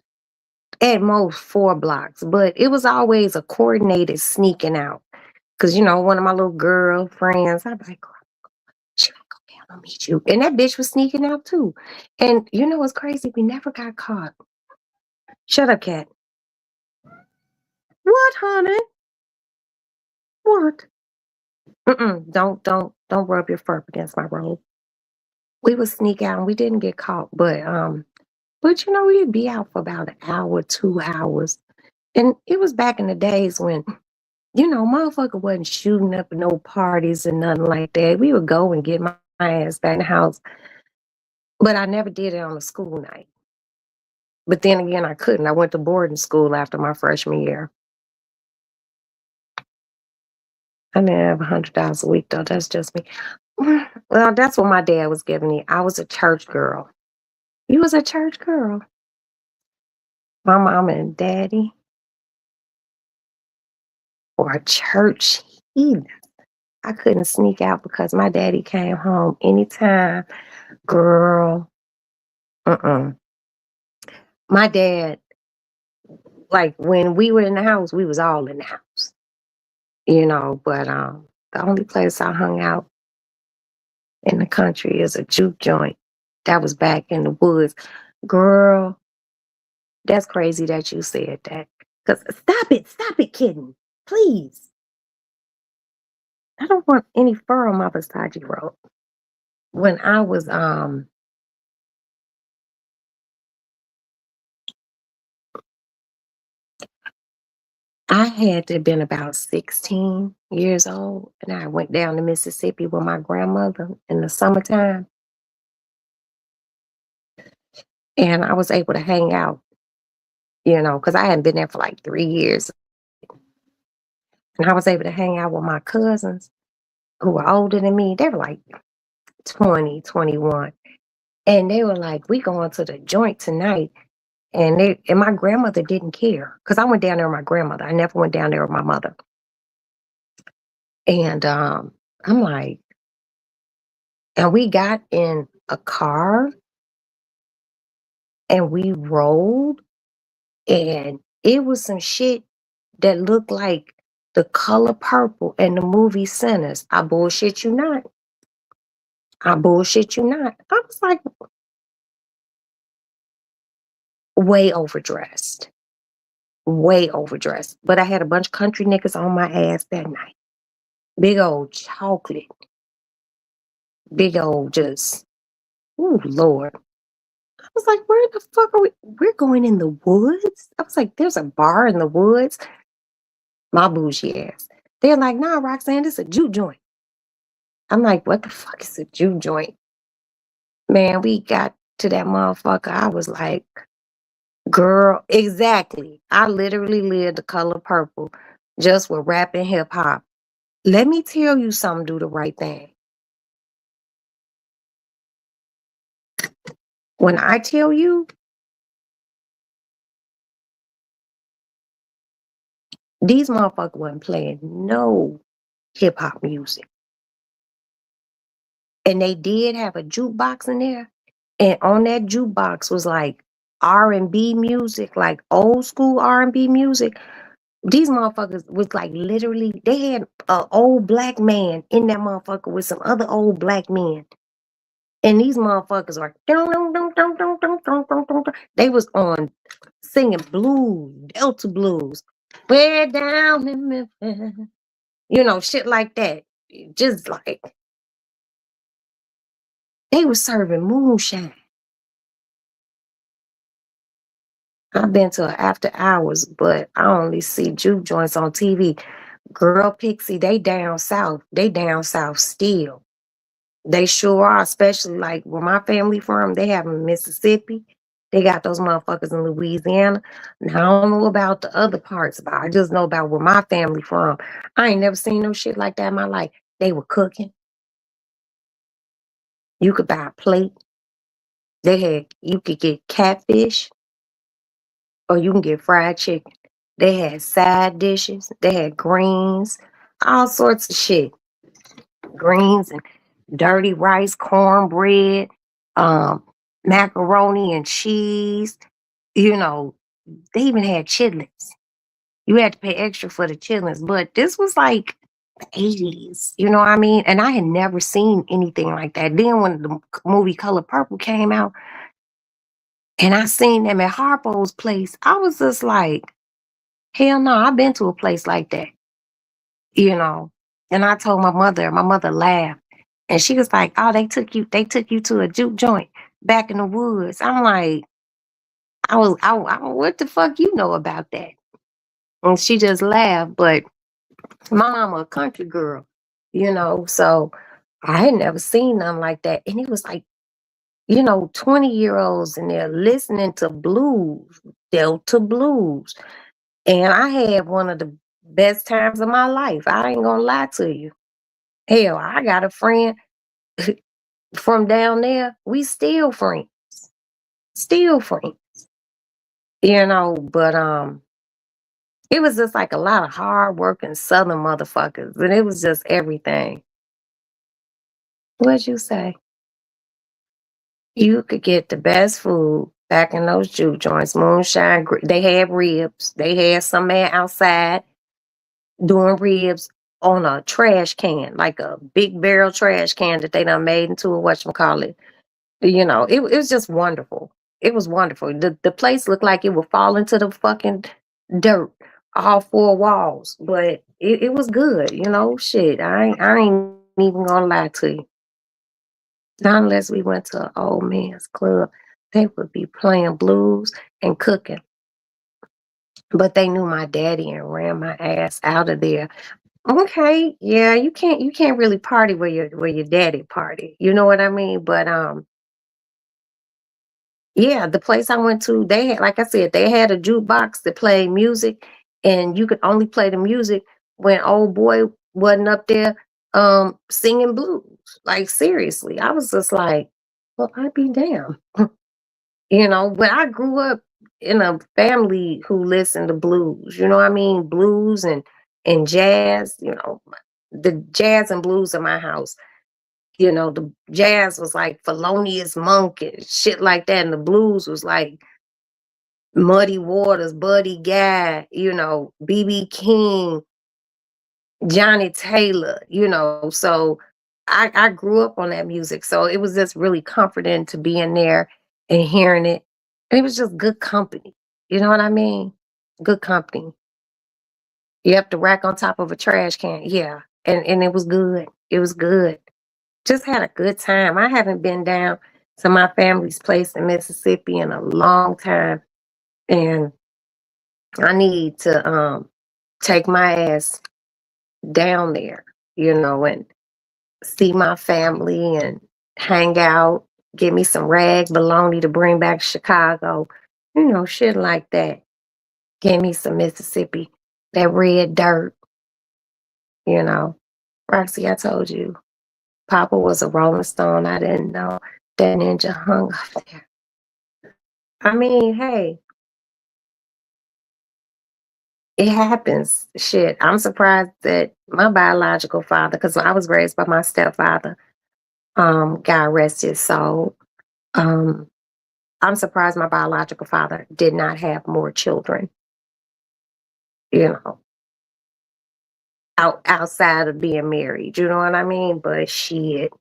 at most 4 blocks, but it was always a coordinated sneaking out. Cause one of my little girl friends, I'd be like, "Girl, she gotta go down and meet you." And that bitch was sneaking out too. And you know what's crazy? We never got caught. Shut up, cat. What, honey? What? Mm-mm. Don't rub your fur up against my robe. We would sneak out and we didn't get caught, but we'd be out for about an hour, 2 hours. And it was back in the days when, motherfucker wasn't shooting up no parties and nothing like that. We would go and get my ass back in the house. But I never did it on a school night. But then again, I couldn't. I went to boarding school after my freshman year. I didn't have $100 a week though. That's just me. Well, that's what my dad was giving me. I was a church girl. You was a church girl. My mama and daddy or a church heathen. I couldn't sneak out because my daddy came home anytime. Girl, uh-uh. My dad, like when we were in the house, we was all in the house, but the only place I hung out in the country is a juke joint. That was back in the woods. Girl, that's crazy that you said that. Cause stop it, kitten. Please. I don't want any fur on my Versace robe. When I was I had to have been about 16 years old, and I went down to Mississippi with my grandmother in the summertime, and I was able to hang out, because I hadn't been there for like 3 years, and I was able to hang out with my cousins who were older than me. They were like 20, 21, and they were like, "We going to the joint tonight." And my grandmother didn't care because I went down there with my grandmother. I never went down there with my mother. And I'm like, and we got in a car and we rolled, and it was some shit that looked like The Color Purple and the movie Sinners. I bullshit you not. I bullshit you not. I was like way overdressed. Way overdressed. But I had a bunch of country niggas on my ass that night. Big old chocolate. Big old just, ooh, Lord. I was like, where the fuck are we? We're going in the woods? I was like, there's a bar in the woods? My bougie ass. They're like, nah, Roxanne, this is a juke joint. I'm like, what the fuck is a juke joint? Man, we got to that motherfucker. I was like, girl, exactly. I literally lived The Color Purple just with rap and hip hop. Let me tell you something, do the right thing. When I tell you, these motherfuckers wasn't playing no hip hop music. And they did have a jukebox in there. And on that jukebox was like R&B music, like old school R&B music. These motherfuckers was like literally, they had an old black man in that motherfucker with some other old black men. And these motherfuckers are, they was on singing blues, Delta blues. Way down in Memphis. Shit like that. Just like, they were serving moonshine. I've been to after hours, but I only see juke joints on TV. Girl, Pixie, they down south. They down south still. They sure are, especially like where my family from. They have 'em in Mississippi. They got those motherfuckers in Louisiana. Now, I don't know about the other parts, but I just know about where my family from. I ain't never seen no shit like that in my life. They were cooking. You could buy a plate. They had you could get catfish or you can get fried chicken. They had side dishes. They had greens, all sorts of shit. Greens and dirty rice, cornbread, um, macaroni and cheese. You know, they even had chitlins. You had to pay extra for the chitlins, but this was like the 80s. You know what I mean? And I had never seen anything like that. Then when the movie Color Purple came out and I seen them at Harpo's place, I was just like, hell no, I've been to a place like that, you know. And I told my mother laughed. And she was like, oh, they took you to a juke joint back in the woods. I'm like, what the fuck you know about that? And she just laughed. But my mama a country girl, so I had never seen nothing like that. And it was like, 20-year-olds in there listening to blues, Delta blues. And I had one of the best times of my life. I ain't gonna lie to you. Hell, I got a friend from down there. We still friends, but it was just like a lot of hard working southern motherfuckers. And it was just everything. What'd you say? You could get the best food back in those juke joints, moonshine. They had ribs. They had some man outside doing ribs on a trash can, like a big barrel trash can that they done made into a whatchamacallit. It was just wonderful. It was wonderful. The place looked like it would fall into the fucking dirt, all four walls. But it was good, shit. I ain't even gonna lie to you. Not unless we went to an old man's club. They would be playing blues and cooking. But they knew my daddy and ran my ass out of there. Okay, yeah, you can't really party where your daddy party. You know what I mean? But yeah, the place I went to, they had, like I said, they had a jukebox that played music, and you could only play the music when old boy wasn't up there singing blues. Like seriously. I was just like, well, I'd be damned. But I grew up in a family who listened to blues. You know what I mean? Blues and jazz, the jazz and blues in my house. The jazz was like Felonious Monk and shit like that. And the blues was like Muddy Waters, Buddy Guy, BB King, Johnny Taylor, So I grew up on that music. So it was just really comforting to be in there and hearing it. And it was just good company. You know what I mean? Good company. You have to rack on top of a trash can. Yeah. And it was good. It was good. Just had a good time. I haven't been down to my family's place in Mississippi in a long time. And I need to take my ass down there, and see my family and hang out, get me some rag baloney to bring back to Chicago, shit like that. Get me some Mississippi, that red dirt, you know. Roxy, I told you, Papa was a Rolling Stone. I didn't know that ninja hung up there. I mean, hey, it happens. Shit, I'm surprised that my biological father, because I was raised by my stepfather, God rest his soul. Um, I'm surprised my biological father did not have more children, you know, outside of being married. You know what I mean? But shit,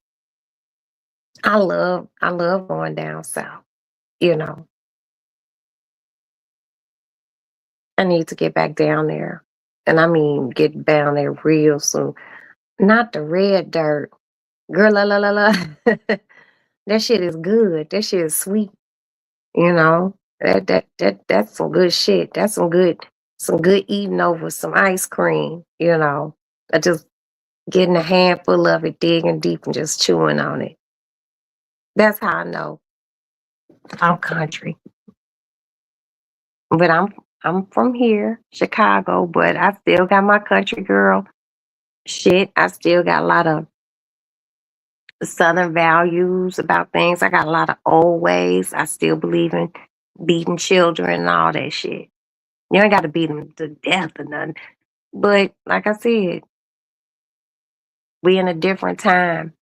I love going down south. You know, I need to get back down there, and I mean get down there real soon. Not the red dirt, girl. La la la la. That shit is good. That shit is sweet. You know, that's some good shit. That's some good eating over some ice cream. I just getting a handful of it, digging deep and just chewing on it. That's how I know I'm country. But I'm from here, Chicago, but I still got my country girl shit. I still got a lot of Southern values about things. I got a lot of old ways. I still believe in beating children and all that shit. You ain't got to beat them to death or nothing. But like I said, we in a different time.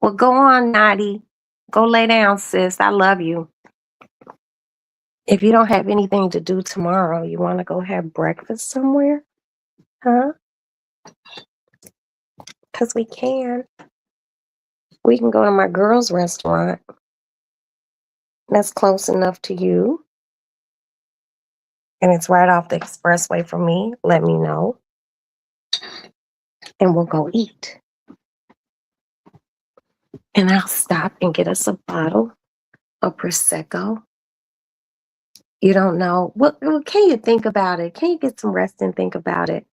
Well, go on, Naughty. Go lay down, sis. I love you. If you don't have anything to do tomorrow, you want to go have breakfast somewhere? Huh? Because we can. We can go to my girls' restaurant. That's close enough to you. And it's right off the expressway from me. Let me know. And we'll go eat. And I'll stop and get us a bottle of Prosecco. You don't know. Well, can you think about it? Can you get some rest and think about it?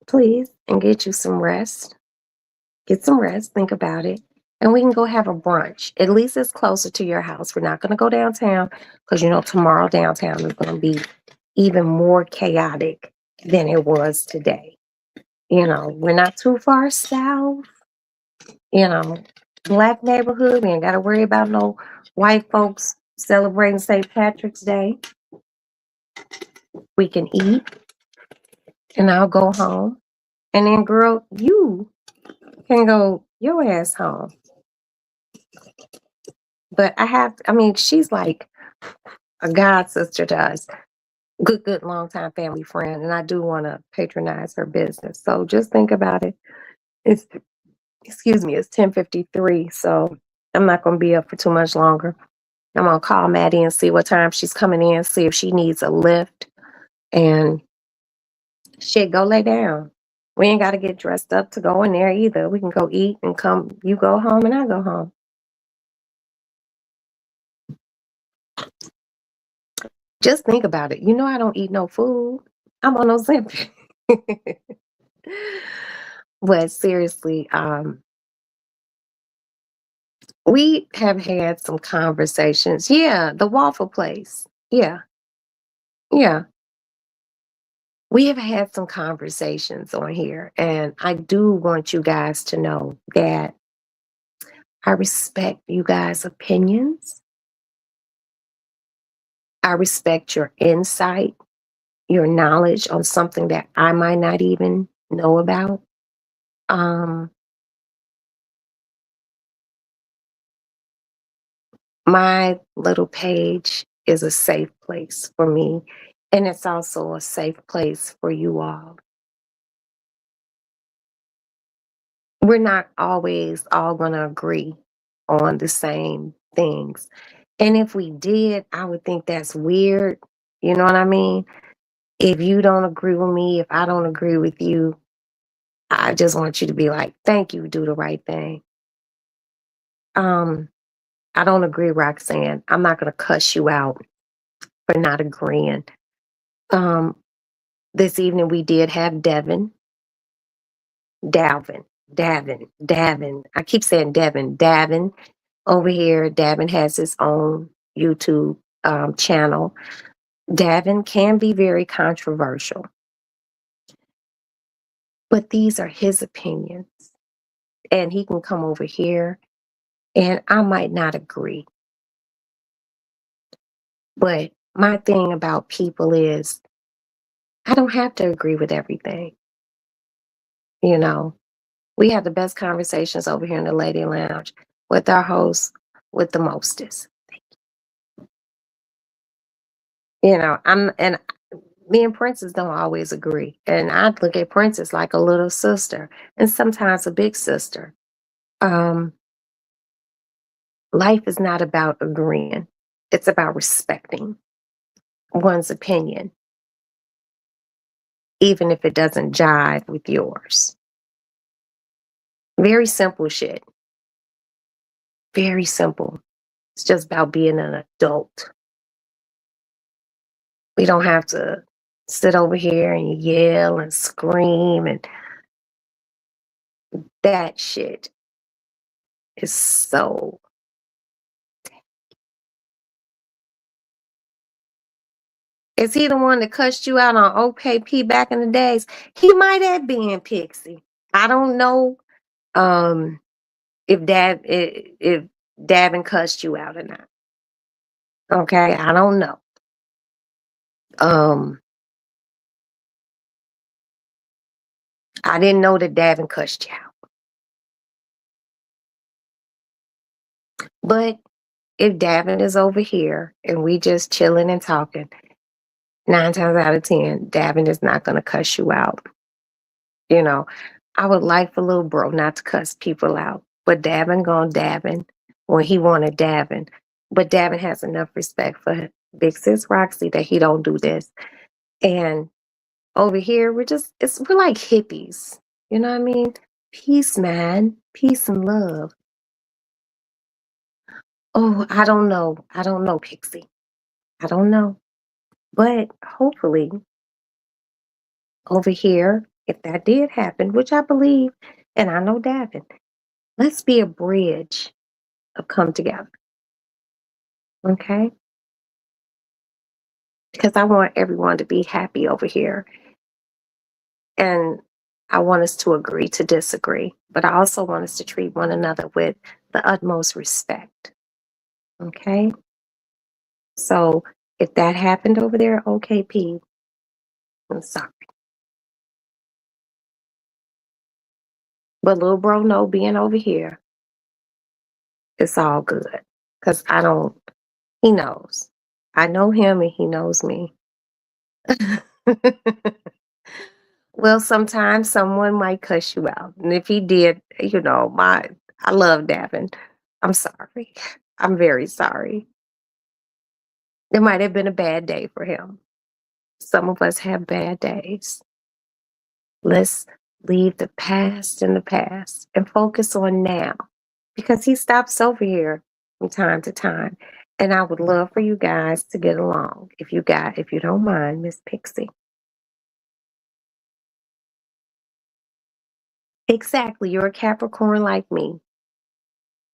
Please, and get you some rest. Get some rest, think about it. And we can go have a brunch. At least it's closer to your house. We're not going to go downtown because, tomorrow downtown is going to be even more chaotic than it was today. We're not too far south. Black neighborhood. We ain't got to worry about no white folks celebrating St. Patrick's Day. We can eat, and I'll go home. And then, girl, you can go your ass home. But she's like a god sister to us. Good, long time family friend. And I do want to patronize her business. So just think about it. It's, excuse me, it's 10:53. So I'm not going to be up for too much longer. I'm going to call Maddie and see what time she's coming in, see if she needs a lift. And shit, go lay down. We ain't got to get dressed up to go in there either. We can go eat and come. You go home and I go home. Just think about it. I don't eat no food. I'm on Ozempic. But seriously, we have had some conversations. Yeah, the waffle place. Yeah, yeah. We have had some conversations on here, and I do want you guys to know that I respect you guys' opinions. I respect your insight, your knowledge on something that I might not even know about. Um, my little page is a safe place for me, and it's also a safe place for you all. We're not always all going to agree on the same things. And if we did, I would think that's weird. You know what I mean? If you don't agree with me, if I don't agree with you, I just want you to be like, thank you, do the right thing. Um, I don't agree, Roxanne. I'm not going to cuss you out for not agreeing. Um, this evening we did have Davin. I keep saying Davin over here. Davin has his own YouTube channel. Davin can be very controversial, but these are his opinions. And he can come over here and I might not agree. But my thing about people is I don't have to agree with everything. You know, we have the best conversations over here in the Lady Lounge with our host with the mostest. And me and Princess don't always agree. And I look at Princess like a little sister and sometimes a big sister. Um, Life is not about agreeing. It's about respecting one's opinion, even if it doesn't jive with yours. Very simple shit. Very simple. It's just about being an adult. We don't have to sit over here and yell and scream, and that shit is so. Is he the one that cussed you out on OKP back in the days? He might have been, Pixie. I don't know. Um, if Davin cussed you out or not. Okay, I don't know. Um, I didn't know that Davin cussed you out. But if Davin is over here and we just chilling and talking, 9 times out of 10, Davin is not gonna cuss you out. You know, I would like for little bro not to cuss people out, but Davin gonna Davin when he wanna Davin. But Davin has enough respect for big sis Roxy that he don't do this. And over here, we're like hippies. You know what I mean? Peace, man. Peace and love. Oh, I don't know. I don't know, Pixie. I don't know. But hopefully over here, if that did happen, which I believe, and I know Davin, let's be a bridge of come together. Okay? Because I want everyone to be happy over here. And I want us to agree to disagree. But I also want us to treat one another with the utmost respect. Okay? So if that happened over there, okay, P, I'm sorry. But little bro, no, being over here, it's all good. Because he knows. I know him and he knows me. Well, sometimes someone might cuss you out. And if he did, I love Davin. I'm sorry. I'm very sorry. It might have been a bad day for him. Some of us have bad days. Let's leave the past in the past and focus on now because he stops over here from time to time. And I would love for you guys to get along if you don't mind, Miss Pixie. Exactly. You're a Capricorn like me.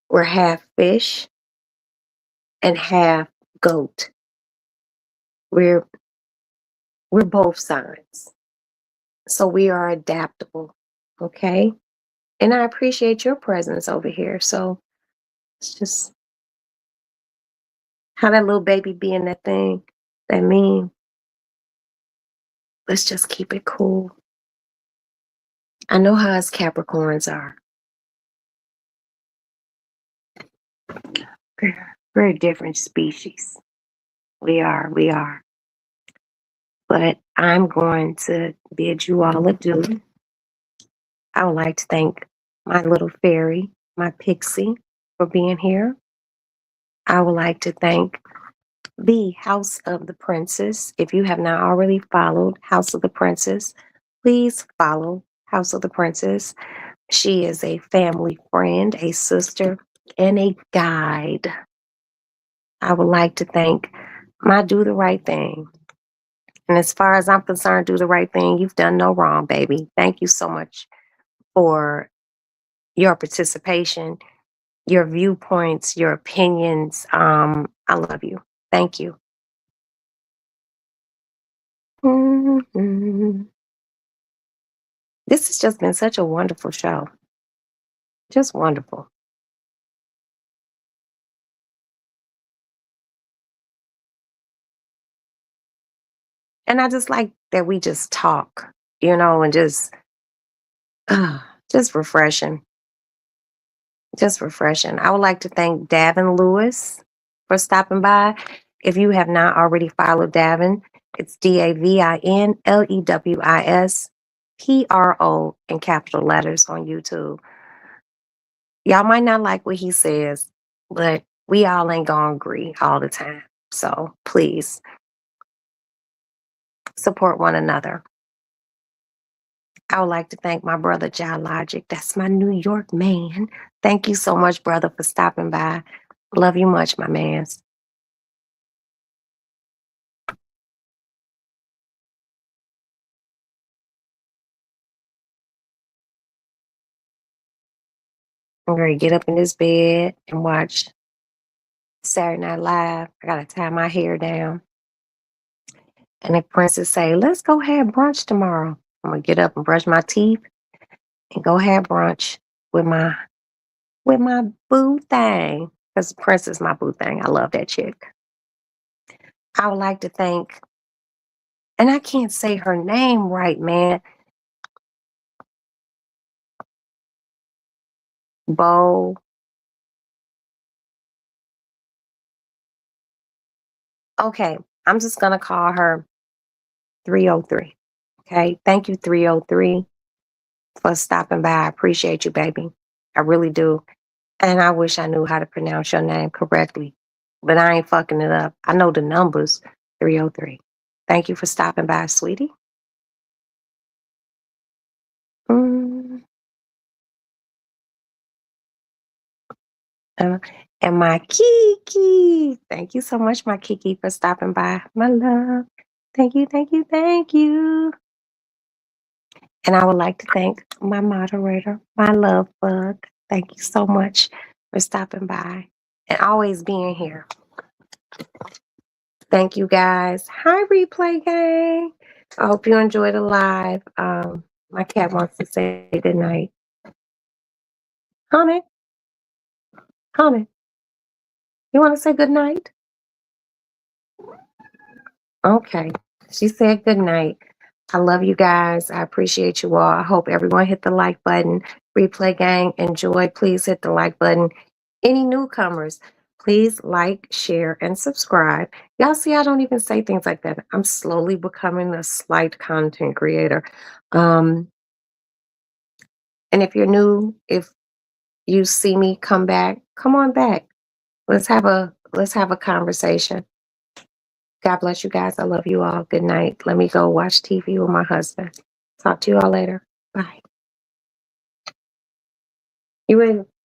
We're half fish and half goat. We're we're both signs. So we are adaptable. Okay? And I appreciate your presence over here. So it's just how that little baby be in that thing, that meme. Let's just keep it cool. I know how us Capricorns are. We're a different species. We are. But I'm going to bid you all adieu. I would like to thank my little fairy, my pixie, for being here. I would like to thank the House of the Princess. If you have not already followed House of the Princess, please follow House of the Princess. She is a family friend, a sister, and a guide. I would like to thank my Do the Right Thing. And as far as I'm concerned, do the right thing. You've done no wrong, baby. Thank you so much for your participation, your viewpoints, your opinions. I love you. Thank you. Mhm. This has just been such a wonderful show. Just wonderful. And I just like that we just talk, and uh, just refreshing. Just refreshing. I would like to thank Davin Lewis for stopping by. If you have not already followed Davin, it's DAVINLEWISPRO in capital letters on YouTube. Y'all might not like what he says, but we all ain't gonna agree all the time. So please support one another. I would like to thank my brother John Logic. That's my New York man. Thank you so much, brother, for stopping by. Love you much, my man. I'm ready to get up in this bed and watch Saturday Night Live. I gotta tie my hair down. And if Princess say, let's go have brunch tomorrow, I'm gonna get up and brush my teeth and go have brunch with my boo thing. Because Prince is my boo thing. I love that chick. I would like to thank, and I can't say her name right, man. Bo. Okay, I'm just gonna call her 303. Okay. Thank you, 303, for stopping by. I appreciate you, baby. I really do. And I wish I knew how to pronounce your name correctly, but I ain't fucking it up. I know the numbers, 303. Thank you for stopping by, sweetie. Mm, uh, and my Kiki. Thank you so much, my Kiki, for stopping by. My love. Thank you, thank you, thank you. And I would like to thank my moderator, my love bug. Thank you so much for stopping by and always being here. Thank you guys. Hi, replay gang. I hope you enjoyed the live. My cat wants to say good night. Honey, honey, you want to say good night? Okay. She said good night. I love you guys. I appreciate you all. I hope everyone hit the like button. Replay gang, enjoy. Please hit the like button. Any newcomers, please like, share, and subscribe. Y'all see, I don't even say things like that. I'm slowly becoming a slight content creator. Um, and if you're new, if you see me come back, come on back. Let's have a conversation. God bless you guys. I love you all. Good night. Let me go watch TV with my husband. Talk to you all later. Bye. You ready?